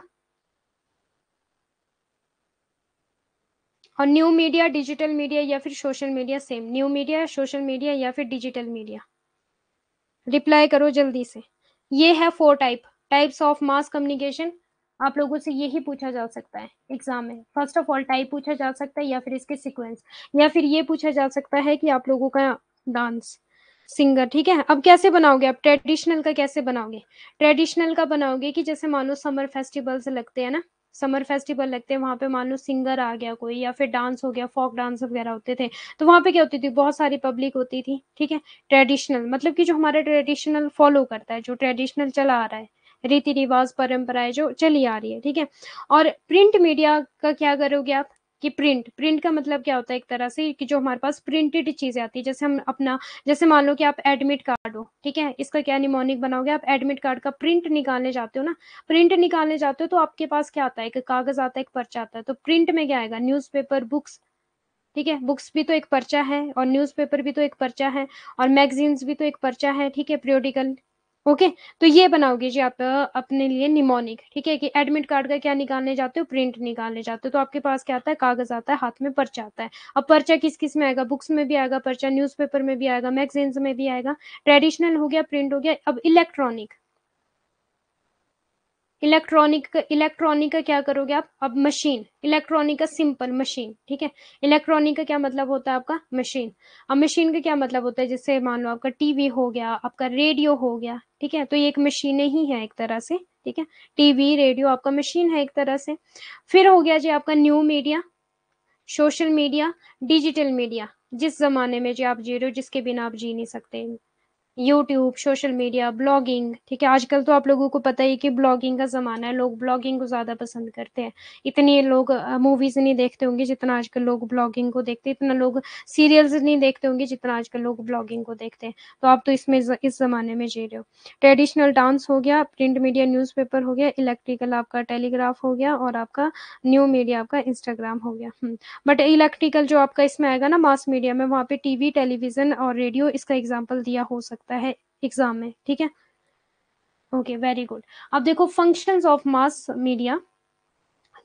और न्यू मीडिया, डिजिटल मीडिया, या फिर social media, same, new media, social media, या फिर डिजिटल मीडिया। रिप्लाई करो जल्दी से। ये है 4 टाइप्स ऑफ मास कम्युनिकेशन। आप लोगों से यही पूछा जा सकता है एग्जाम में, फर्स्ट ऑफ ऑल टाइप पूछा जा सकता है, या फिर इसके सीक्वेंस, या फिर ये पूछा जा सकता है कि आप लोगों का डांस, सिंगर, ठीक है। अब कैसे बनाओगे आप ट्रेडिशनल का, कैसे बनाओगे, ट्रेडिशनल का बनाओगे कि जैसे मान लो समर फेस्टिवल्स लगते हैं ना, समर फेस्टिवल लगते हैं, वहां पे मान लो सिंगर आ गया कोई, या फिर डांस हो गया, फोक डांस वगैरह होते थे, तो वहां पे क्या होती थी, बहुत सारी पब्लिक होती थी, ठीक है। ट्रेडिशनल मतलब कि जो हमारा ट्रेडिशनल फॉलो करता है, जो ट्रेडिशनल चला आ रहा है, रीति रिवाज परंपराएं जो चली आ रही है, ठीक है। और प्रिंट मीडिया का क्या करोगे आप, कि प्रिंट प्रिंट का मतलब क्या होता है, एक तरह से कि जो हमारे पास प्रिंटेड चीजें आती है, जैसे हम अपना, जैसे मान लो कि आप एडमिट कार्ड हो, ठीक है, इसका क्या निमोनिक बनाओगे, आप एडमिट कार्ड का प्रिंट निकालने जाते हो ना, प्रिंट निकालने जाते हो तो आपके पास क्या आता है, एक कागज आता है, एक पर्चा आता है, तो प्रिंट में क्या आएगा, न्यूज़पेपर, बुक्स, ठीक है, बुक्स भी तो एक पर्चा है, और न्यूज़पेपर भी तो एक पर्चा है, और मैगजीन्स भी तो एक पर्चा है, ठीक है, पीरियोडिकल, ओके। तो ये बनाओगे जी आप अपने लिए निमोनिक, ठीक है, कि एडमिट कार्ड का क्या निकालने जाते हो, प्रिंट निकालने जाते हो, तो आपके पास क्या आता है, कागज आता है, हाथ में पर्चा आता है। अब पर्चा किस किस में आएगा, बुक्स में भी आएगा पर्चा, न्यूज़पेपर में भी आएगा, मैगजीन्स में भी आएगा। ट्रेडिशनल हो गया, प्रिंट हो गया। अब इलेक्ट्रॉनिक, इलेक्ट्रॉनिक का क्या करोगे आप, अब मशीन, इलेक्ट्रॉनिक का सिंपल मशीन, ठीक है। इलेक्ट्रॉनिक का क्या मतलब होता है आपका, मशीन। अब मशीन का क्या मतलब होता है, जैसे मान लो आपका टीवी हो गया, आपका रेडियो हो गया, ठीक है, तो ये एक मशीन ही है एक तरह से, ठीक है। टीवी, रेडियो आपका मशीन है एक तरह से। फिर हो गया जी आपका new media, social media, digital media, जिस जमाने में जी आप जी रहे हो, जिसके बिना आप जी नहीं सकते, यूट्यूब, सोशल मीडिया, ब्लॉगिंग, ठीक है? आजकल तो आप लोगों को पता ही है कि ब्लॉगिंग का ज़माना है, लोग ब्लॉगिंग को ज़्यादा पसंद करते हैं। इतने लोग मूवीज़ नहीं देखते होंगे जितना आजकल लोग ब्लॉगिंग को देखते हैं, इतना लोग सीरियल्स नहीं देखते होंगे जितना आजकल लोग ब्लॉगिंग को देखते हैं। तो आप तो इसमें इस ज़माने में जी रहे हो। ट्रेडिशनल डांस हो गया, प्रिंट मीडिया न्यूज़पेपर हो गया, इलेक्ट्रिकल आपका टेलीग्राफ हो गया और आपका न्यू मीडिया आपका इंस्टाग्राम हो गया। बट इलेक्ट्रिकल जो आपका इसमें आएगा ना मास मीडिया में, वहाँ पे टीवी, टेलीविज़न और रेडियो इसका एग्ज़ाम्पल दिया हो सकता है एग्ज़ाम में, ठीक है? Okay, very good. अब देखो फंक्शंस ऑफ मास मीडिया,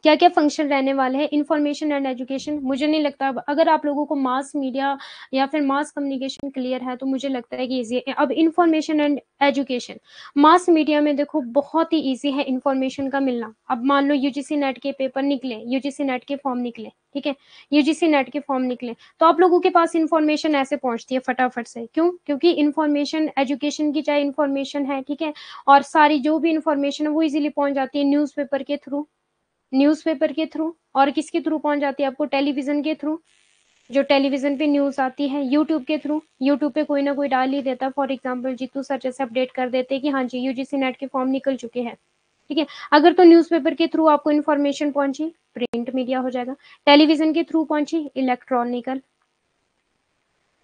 क्या-क्या फंक्शन रहने वाले हैं। इन्फॉर्मेशन एंड एजुकेशन, मुझे नहीं लगता अब अगर आप लोगों को मास मीडिया या फिर मास कम्युनिकेशन क्लियर है तो मुझे लगता है कि ईज़ी है। अब information and education, mass media में देखो बहुत ही ईज़ी है इन्फॉर्मेशन का मिलना। अब मान लो यूजीसी नेट के पेपर निकले, यूजीसी नेट के फॉर्म निकले, ठीक है? यूजीसी नेट के फॉर्म निकले, तो आप लोगों के पास इन्फॉर्मेशन ऐसे पहुँचती है फटाफट से। क्यों? क्योंकि इन्फॉर्मेशन एजुकेशन की चाहे इन्फॉर्मेशन है, ठीक है? और सारी जो भी इन्फॉर्मेशन है वो ईज़िली पहुँच जाती है न्यूज़पेपर के थ्रू, न्यूज़पेपर के थ्रू, और किसके थ्रू पहुंच जाती है आपको? टेलीविजन के थ्रू, जो टेलीविजन पे न्यूज आती है। यूट्यूब के थ्रू, यूट्यूब पे कोई ना कोई डाल ही देता। फॉर एग्जांपल जीतू सर जैसे अपडेट कर देते कि हाँ जी यूजीसी नेट के फॉर्म निकल चुके हैं, ठीक है? अगर तो न्यूज़पेपर के थ्रू आपको इन्फॉर्मेशन पहुंची, प्रिंट मीडिया हो जाएगा। टेलीविजन के थ्रू पहुंची, इलेक्ट्रॉनिकल,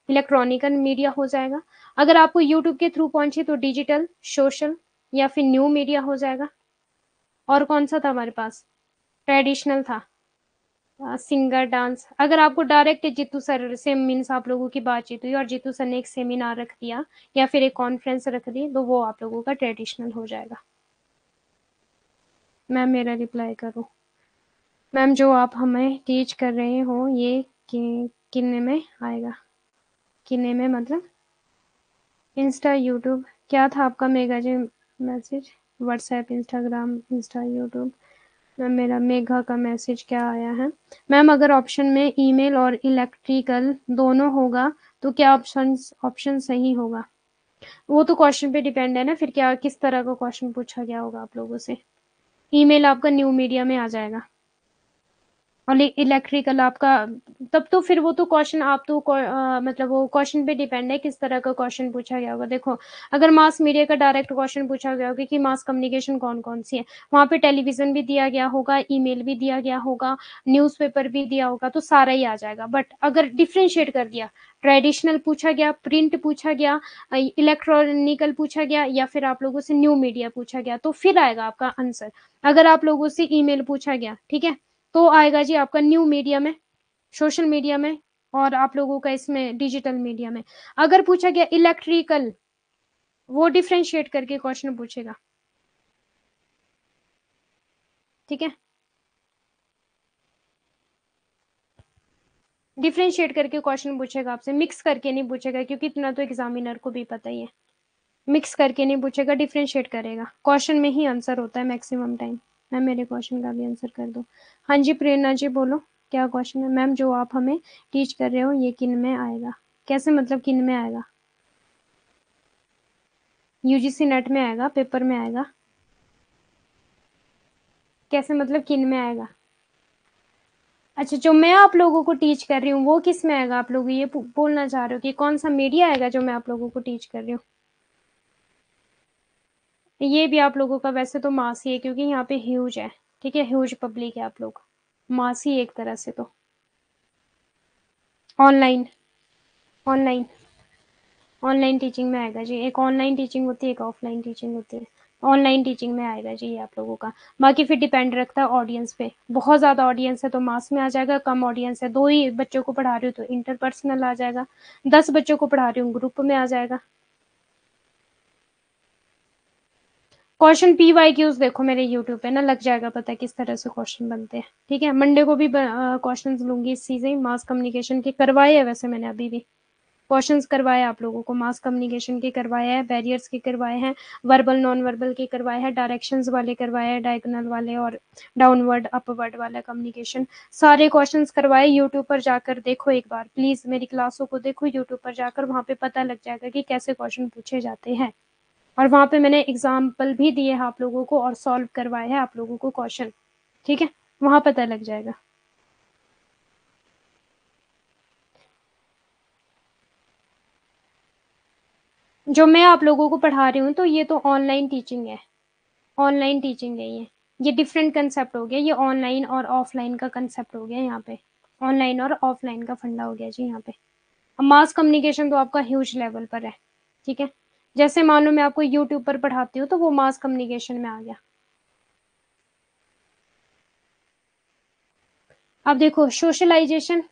इलेक्ट्रॉनिकल मीडिया हो जाएगा। अगर आपको यूट्यूब के थ्रू पहुंची तो डिजिटल, सोशल या फिर न्यू मीडिया हो जाएगा। और कौन सा था हमारे पास? ट्रेडिशनल था, सिंगर डांस। अगर आपको डायरेक्ट जीतू सर से मीन्स आप लोगों की बातचीत हुई और जीतू सर ने एक सेमिनार रख दिया या फिर एक कॉन्फ्रेंस रख दी तो वो आप लोगों का ट्रेडिशनल हो जाएगा। मैम मेरा रिप्लाई करो। मैम जो आप हमें टीच कर रहे हो ये किन्ने में आएगा? किन्ने में मतलब इंस्टा, यूट्यूब, क्या था आपका मेगा जी message? WhatsApp, Instagram, insta, YouTube. Ma'am मेरा मेघा का मैसेज क्या आया है? मैम अगर ऑप्शन में ईमेल और इलेक्ट्रिकल दोनों होगा तो क्या ऑप्शन सही होगा? वो तो क्वेश्चन पे डिपेंड है ना, फिर क्या किस तरह का क्वेश्चन पूछा गया होगा आप लोगों से। ईमेल आपका न्यू मीडिया में आ जाएगा और इलेक्ट्रिकल आपका, तब तो फिर वो तो क्वेश्चन आप तो मतलब वो क्वेश्चन पे डिपेंड है किस तरह का क्वेश्चन पूछा गया होगा। देखो अगर मास मीडिया का डायरेक्ट क्वेश्चन पूछा गया होगा कि मास कम्युनिकेशन कौन कौन सी है, वहां पे टेलीविजन भी दिया गया होगा, ईमेल भी दिया गया होगा, न्यूज़पेपर भी दिया होगा, तो सारा ही आ जाएगा। बट अगर डिफ्रेंशिएट कर दिया, ट्रेडिशनल पूछा गया, प्रिंट पूछा गया, इलेक्ट्रॉनिकल पूछा गया या फिर आप लोगों से न्यू मीडिया पूछा गया, तो फिर आएगा आपका आंसर। अगर आप लोगों से ईमेल पूछा गया, ठीक है, तो आएगा जी आपका न्यू मीडिया में, सोशल मीडिया में, और आप लोगों का इसमें डिजिटल मीडिया में। अगर पूछा गया इलेक्ट्रिकल, वो डिफ्रेंशिएट करके क्वेश्चन पूछेगा, ठीक है? डिफ्रेंशिएट करके क्वेश्चन पूछेगा आपसे, मिक्स करके नहीं पूछेगा, क्योंकि इतना तो एग्जामिनर को भी पता ही है। मिक्स करके नहीं पूछेगा, डिफ्रेंशिएट करेगा। क्वेश्चन में ही आंसर होता है मैक्सिमम टाइम। मैम मेरे क्वेश्चन का भी आंसर कर दो। हाँ जी प्रेरणा जी बोलो, क्या क्वेश्चन है? मैम जो आप हमें टीच कर रहे हो ये किन में आएगा? कैसे मतलब किन में आएगा? यूजीसी नेट में आएगा, पेपर में आएगा। कैसे मतलब किन में आएगा? अच्छा, जो मैं आप लोगों को टीच कर रही हूँ वो किस में आएगा? आप लोग ये बोलना चाह रहे हो कि कौन सा मीडिया आएगा जो मैं आप लोगों को टीच कर रही हूँ? ये भी आप लोगों का वैसे तो मास ही है, क्योंकि यहाँ पे ह्यूज है, ठीक है? ह्यूज पब्लिक है आप लोग, मास ही एक तरह से तो। ऑनलाइन, ऑनलाइन, ऑनलाइन टीचिंग में आएगा जी। एक ऑनलाइन टीचिंग होती है, एक ऑफलाइन टीचिंग होती है। ऑनलाइन टीचिंग में आएगा जी ये आप लोगों का। बाकी फिर डिपेंड रखता है ऑडियंस पे। बहुत ज़्यादा ऑडियंस है तो मास में आ जाएगा, कम ऑडियंस है, 2 ही बच्चों को पढ़ा रही हूँ तो इंटरपर्सनल आ जाएगा, 10 बच्चों को पढ़ा रही हूँ ग्रुप में आ जाएगा। क्वेश्चन PYQs देखो मेरे यूट्यूब पे ना, लग जाएगा पता है किस तरह से क्वेश्चन बनते हैं, ठीक है? मंडे को भी क्वेश्चन लूंगी इस चीज़ें, मास कम्युनिकेशन के करवाए है वैसे मैंने अभी भी क्वेश्चंस करवाए आप लोगों को, मास कम्युनिकेशन के करवाए हैं, बैरियर्स के करवाए हैं, वर्बल नॉन वर्बल के करवाए हैं, डायरेक्शंस वाले करवाए हैं, डायगोनल वाले और डाउनवर्ड अपवर्ड वाला कम्युनिकेशन, सारे क्वेश्चंस करवाए। यूट्यूब पर जाकर देखो एक बार प्लीज, मेरी क्लासों को देखो यूट्यूब पर जाकर, वहां पे पता लग जाएगा कि कैसे क्वेश्चन पूछे जाते हैं। और वहां पे मैंने एग्जाम्पल भी दिए हैं आप लोगों को और सॉल्व करवाए हैं आप लोगों को क्वेश्चन, ठीक है? वहां पता लग जाएगा। जो मैं आप लोगों को पढ़ा रही हूँ तो ये तो ऑनलाइन टीचिंग है, ऑनलाइन टीचिंग है ये डिफरेंट कंसेप्ट हो गया, ये ऑनलाइन और ऑफलाइन का कंसेप्ट हो गया यहाँ पे, ऑनलाइन और ऑफलाइन का फंडा हो गया जी यहाँ पे। अब मास कम्युनिकेशन तो आपका ह्यूज लेवल पर है, ठीक है। जैसे मान लो मैं आपको यूट्यूब पर पढ़ाती हूँ तो वो मास कम्युनिकेशन में आ गया। अब देखो सोशलाइजेशन,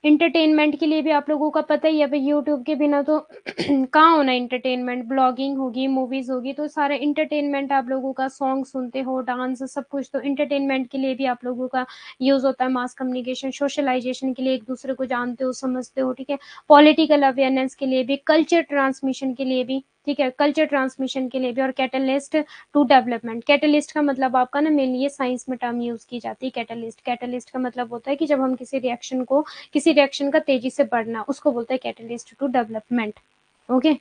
एंटरटेनमेंट के लिए भी आप लोगों का पता ही है भाई, यूट्यूब के बिना तो कहाँ होना एंटरटेनमेंट, ब्लॉगिंग होगी, मूवीज होगी, तो सारा एंटरटेनमेंट आप लोगों का, सॉन्ग सुनते हो, डांस, सब कुछ तो एंटरटेनमेंट के लिए भी आप लोगों का यूज होता है मास कम्युनिकेशन। सोशलाइजेशन के लिए एक दूसरे को जानते हो, समझते हो, ठीक है। पॉलिटिकल अवेयरनेस के लिए भी, कल्चर ट्रांसमिशन के लिए भी, ठीक है, कल्चर ट्रांसमिशन के लिए भी, और कैटलिस्ट टू डेवलपमेंट। कैटलिस्ट का मतलब आपका ना मेनली ये साइंस में टर्म यूज की जाती है, कैटलिस्ट। कैटलिस्ट का मतलब होता है कि जब हम किसी रिएक्शन का तेजी से बढ़ना, उसको बोलते हैं catalyst to development. Okay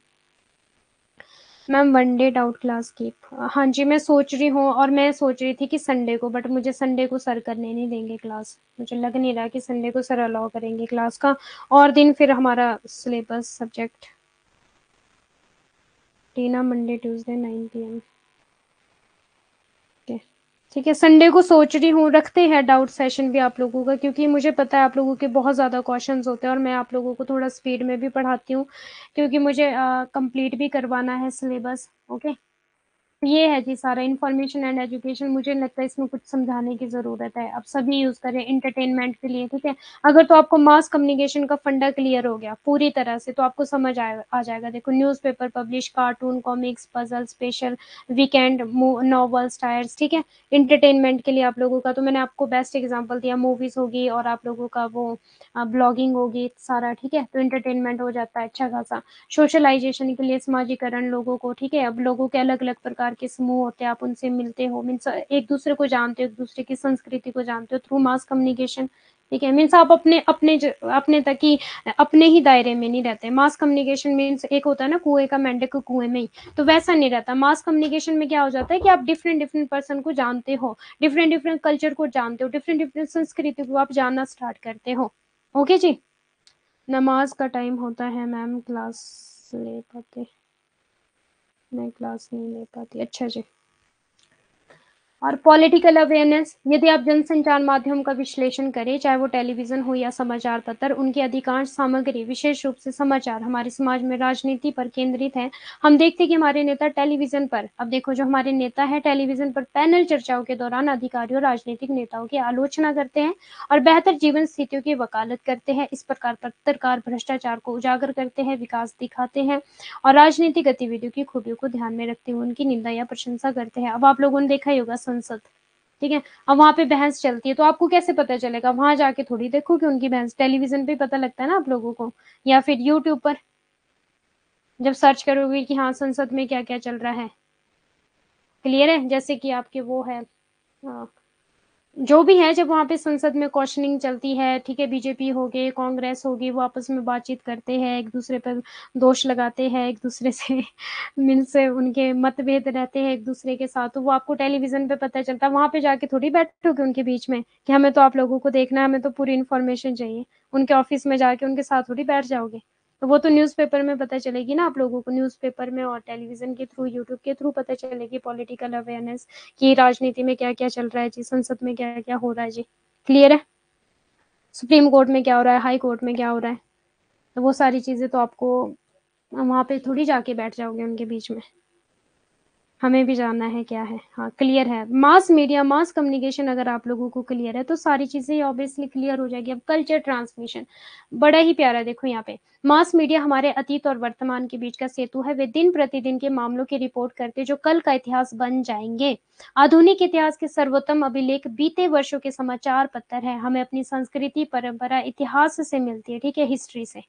ma'am, one day doubt class की, हाँ जी मैं सोच रही हूँ, और मैं सोच रही थी कि संडे को, बट मुझे संडे को सर करने नहीं देंगे क्लास, मुझे लग नहीं रहा कि संडे को सर अलाउ करेंगे क्लास का। और दिन फिर हमारा सिलेबस सब्जेक्ट टीना, मंडे ट्यूसडे 9 PM। ठीक है, संडे को सोच रही हूँ रखते हैं डाउट सेशन भी आप लोगों का, क्योंकि मुझे पता है आप लोगों के बहुत ज़्यादा क्वेश्चंस होते हैं, और मैं आप लोगों को थोड़ा स्पीड में भी पढ़ाती हूँ, क्योंकि मुझे कंप्लीट भी करवाना है सिलेबस। ओके, ये है जी सारा इन्फॉर्मेशन एंड एजुकेशन। मुझे लगता है इसमें कुछ समझाने की जरूरत है, अब सभी यूज करें एंटरटेनमेंट के लिए, ठीक है। अगर तो आपको मास कम्युनिकेशन का फंडा क्लियर हो गया पूरी तरह से, तो आपको समझ आ जाएगा। देखो, newspaper publish, cartoon, comics, puzzle, special, weekend, novels, tyres, ठीक है। एंटरटेनमेंट के लिए आप लोगों का तो मैंने आपको बेस्ट एग्जांपल दिया, मूवीज होगी, और आप लोगों का वो ब्लॉगिंग होगी सारा, ठीक है, तो एंटरटेनमेंट हो जाता है अच्छा खासा। सोशलाइजेशन के लिए समाजीकरण लोगों को, ठीक है, अब लोगों के अलग अलग प्रकार के समूह होते हैं, आप उनसे मिलते हो, मीन्स एक दूसरे को जानते हो, एक दूसरे की संस्कृति को जानते हो थ्रू मास कम्युनिकेशन, ठीक है। मीन्स आप अपने तक ही, अपने ही दायरे में नहीं रहते। मास कम्युनिकेशन मीन्स एक होता है ना कुएं का मेंढक कुएं में ही, तो वैसा नहीं रहता। मास कम्युनिकेशन में क्या हो जाता है कि आप डिफरेंट डिफरेंट पर्सन को जानते हो, डिफरेंट डिफरेंट कल्चर को जानते हो, डिफरेंट डिफरेंट संस्कृति को आप जानना स्टार्ट करते हो। ओके जी। नमाज का टाइम होता है मैम, क्लास ले पाते, मैं क्लास नहीं ले पाती, अच्छा जी। और पॉलिटिकल अवेयरनेस, यदि आप जनसंचार माध्यम का विश्लेषण करें, चाहे वो टेलीविजन हो या समाचार पत्र, उनकी अधिकांश सामग्री, विशेष रूप से समाचार, हमारे समाज में राजनीति पर केंद्रित है। हम देखते हैं कि हमारे नेता टेलीविजन पर, अब देखो जो हमारे नेता है टेलीविजन पर पैनल चर्चाओं के दौरान अधिकारियों, राजनीतिक नेताओं की आलोचना करते हैं और बेहतर जीवन स्थितियों की वकालत करते हैं। इस प्रकार पत्रकार भ्रष्टाचार को उजागर करते हैं, विकास दिखाते हैं, और राजनीतिक गतिविधियों की खूबियों को ध्यान में रखते हुए उनकी निंदा या प्रशंसा करते हैं। अब आप लोगों ने देखा ही होगा संसद, ठीक है, अब वहां पे बहस चलती है, तो आपको कैसे पता चलेगा? वहां जाके थोड़ी देखोगे उनकी बहस, टेलीविजन पे पता लगता है ना आप लोगों को, या फिर यूट्यूब पर जब सर्च करोगे कि हाँ संसद में क्या क्या चल रहा है। क्लियर है? जैसे कि आपके वो है, जो भी है, जब वहां पे संसद में क्वेश्चनिंग चलती है, ठीक है, बीजेपी हो गए, कांग्रेस होगी, वो आपस में बातचीत करते हैं, एक दूसरे पर दोष लगाते हैं, एक दूसरे से मीन्स उनके मतभेद रहते हैं एक दूसरे के साथ, तो वो आपको टेलीविजन पे पता चलता है। वहां पे जाके थोड़ी बैठोगे उनके बीच में कि हमें तो आप लोगों को देखना है, हमें तो पूरी इन्फॉर्मेशन चाहिए। उनके ऑफिस में जाके उनके साथ थोड़ी बैठ जाओगे, तो वो तो न्यूज़पेपर में पता चलेगी ना आप लोगों को, न्यूज़पेपर में और टेलीविजन के थ्रू, यूट्यूब के थ्रू पता चलेगी पॉलिटिकल अवेयरनेस कि राजनीति में क्या क्या चल रहा है जी, संसद में क्या क्या हो रहा है जी। क्लियर है? सुप्रीम कोर्ट में क्या हो रहा है, हाई कोर्ट में क्या हो रहा है, तो वो सारी चीजें तो आपको, वहां पे थोड़ी जाके बैठ जाओगे उनके बीच में, हमें भी जानना है क्या है। हाँ क्लियर है। मास मीडिया, मास कम्युनिकेशन अगर आप लोगों को क्लियर है तो सारी चीजें ऑब्वियसली क्लियर हो जाएगी। अब कल्चर ट्रांसमिशन बड़ा ही प्यारा, देखो यहाँ पे, मास मीडिया हमारे अतीत और वर्तमान के बीच का सेतु है। वे दिन प्रतिदिन के मामलों की रिपोर्ट करते जो कल का इतिहास बन जाएंगे। आधुनिक इतिहास के सर्वोत्तम अभिलेख बीते वर्षों के समाचार पत्र है। हमें अपनी संस्कृति, परंपरा, इतिहास से मिलती है, ठीक है, हिस्ट्री से।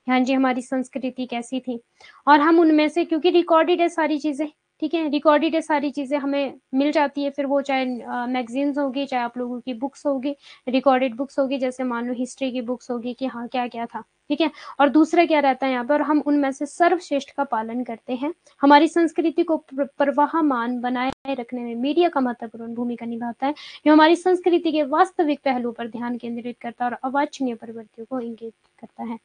हाँ जी, हमारी संस्कृति कैसी थी, और हम उनमें से, क्योंकि रिकॉर्डेड है सारी चीजें, ठीक है, रिकॉर्डेड है सारी चीजें, हमें मिल जाती है। फिर वो चाहे मैगजीन्स होगी, चाहे आप लोगों की बुक्स होगी, रिकॉर्डेड बुक्स होगी, जैसे मान लो हिस्ट्री की बुक्स होगी कि हाँ क्या क्या था, ठीक है। और दूसरा क्या रहता है यहाँ पे, और हम उनमें से सर्वश्रेष्ठ का पालन करते हैं। हमारी संस्कृति को प्रवाहमान बनाए रखने में मीडिया का महत्वपूर्ण भूमिका निभाता है। जो हमारी संस्कृति के वास्तविक पहलू पर ध्यान केंद्रित करता है और अवांछनीय प्रवृत्तियों को इंगित करता है।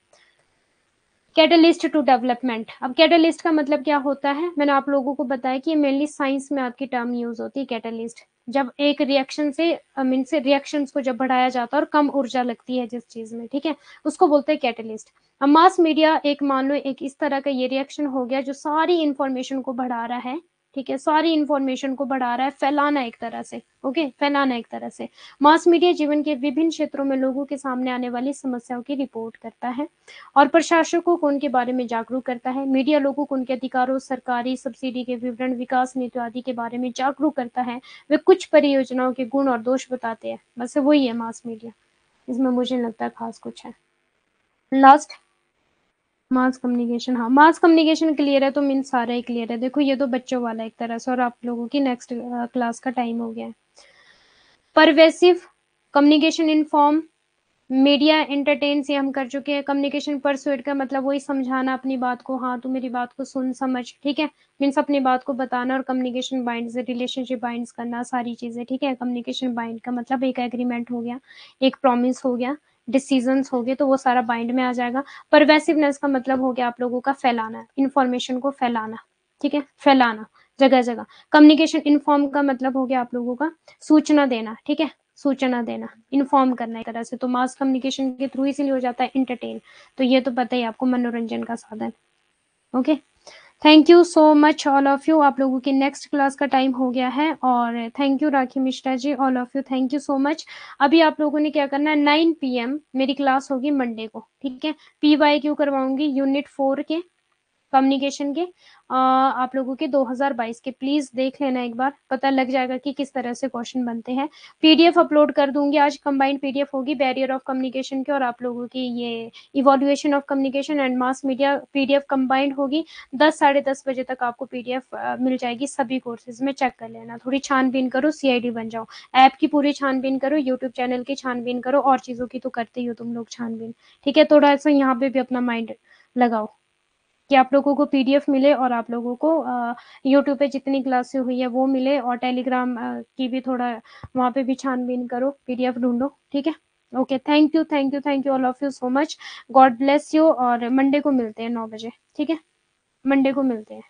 Catalyst to development. अब कैटलिस्ट का मतलब क्या होता है, मैंने आप लोगों को बताया कि मेनली साइंस में आपकी टर्म यूज होती है कैटलिस्ट। जब एक रिएक्शन से मीन से रिएक्शंस को जब बढ़ाया जाता है और कम ऊर्जा लगती है जिस चीज में, ठीक है, उसको बोलते हैं कैटलिस्ट। अब मास मीडिया एक मान लो एक इस तरह का ये रिएक्शन हो गया जो सारी इंफॉर्मेशन को बढ़ा रहा है, ठीक है, सारी इंफॉर्मेशन को बढ़ा रहा है, फैलाना एक तरह से, ओके, फैलाना एक तरह से। मास मीडिया जीवन के विभिन्न क्षेत्रों में लोगों के सामने आने वाली समस्याओं की रिपोर्ट करता है और प्रशासकों को उनके बारे में जागरूक करता है। मीडिया लोगों को उनके अधिकारों, सरकारी सब्सिडी के विवरण, विकास नीति आदि के बारे में जागरूक करता है। वे कुछ परियोजनाओं के गुण और दोष बताते हैं, बस वही है मास मीडिया, इसमें मुझे नहीं लगता खास कुछ है। लास्ट मास कम्युनिकेशन, हाँ मास कम्युनिकेशन क्लियर है तो मीन सारा ही क्लियर है। देखो ये तो बच्चों वाला एक तरह से, और आप लोगों की नेक्स्ट क्लास का टाइम हो गया है। Pervasive communication in form media entertain से हम कर चुके हैं। कम्युनिकेशन परसुएट का मतलब वही समझाना अपनी बात को, हाँ तू मेरी बात को सुन समझ, ठीक है, मीन्स अपनी बात को बताना। और कम्युनिकेशन बाइंड से रिलेशनशिप बाइंड करना, सारी चीजें, ठीक है। कम्युनिकेशन बाइंड का मतलब एक एग्रीमेंट हो गया, एक प्रॉमिस हो गया, डिसीजंस हो गए, तो वो सारा बाइंड में आ जाएगा। परवेसिवनेस का मतलब हो गया आप लोगों का फैलाना, इंफॉर्मेशन को फैलाना, ठीक है, फैलाना जगह जगह। कम्युनिकेशन इनफॉर्म का मतलब हो गया आप लोगों का सूचना देना, ठीक है, सूचना देना, इन्फॉर्म करना एक तरह से। तो मास कम्युनिकेशन के थ्रू इसीलिए हो जाता है इंटरटेन, तो ये तो पता ही आपको, मनोरंजन का साधन। Okay, thank you so much all of you. आप लोगों की नेक्स्ट क्लास का टाइम हो गया है, और thank you Rakhi Mishra ji, all of you thank you so much. अभी आप लोगों ने क्या करना है, 9 PM मेरी क्लास होगी मंडे को, ठीक है। PYQ करवाऊंगी यूनिट 4 के, कम्युनिकेशन के, आप लोगों के 2022 के, प्लीज देख लेना एक बार, पता लग जाएगा कि किस तरह से क्वेश्चन बनते हैं। PDF अपलोड कर दूंगी आज, कंबाइंड PDF होगी बैरियर ऑफ कम्युनिकेशन के, और आप लोगों की ये evolution of communication and mass media PDF combined होगी। 10 साढ़े 10 बजे तक आपको PDF मिल जाएगी सभी कोर्सेज में, चेक कर लेना, थोड़ी छानबीन करो, CID बन जाओ। ऐप की पूरी छानबीन करो, यूट्यूब चैनल की छानबीन करो, और चीजों की तो करते ही हो तुम लोग छानबीन, ठीक है। थोड़ा सा यहाँ पे भी अपना माइंड लगाओ कि आप लोगों को PDF मिले, और आप लोगों को यूट्यूब पे जितनी क्लासें हुई है वो मिले, और टेलीग्राम की भी थोड़ा वहाँ पे भी छानबीन करो, PDF ढूंढो, ठीक है। Okay, thank you thank you thank you all of you so much, God bless you. और मंडे को मिलते हैं 9 बजे, ठीक है, मंडे को मिलते हैं।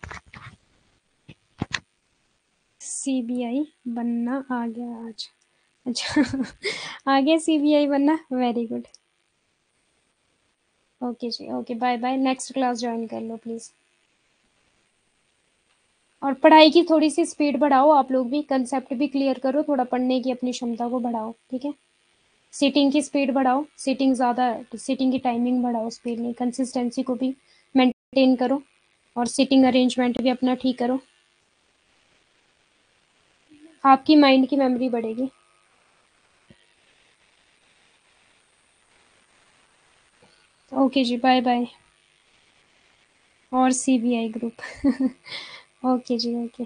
CBI बनना आ गया आज, अच्छा आ गया CBI बनना, वेरी गुड। ओके जी, okay, bye bye, next class join कर लो प्लीज। और पढ़ाई की थोड़ी सी स्पीड बढ़ाओ, आप लोग भी कंसेप्ट भी क्लियर करो, थोड़ा पढ़ने की अपनी क्षमता को बढ़ाओ, ठीक है। सीटिंग की स्पीड बढ़ाओ, सीटिंग ज़्यादा, सीटिंग की टाइमिंग बढ़ाओ, स्पीड नहीं, कंसिस्टेंसी को भी मेंटेन करो, और सीटिंग अरेंजमेंट भी अपना ठीक करो, आपकी माइंड की मेमोरी बढ़ेगी। ओके जी, बाय बाय। और CBI ग्रुप ओके जी, ओके।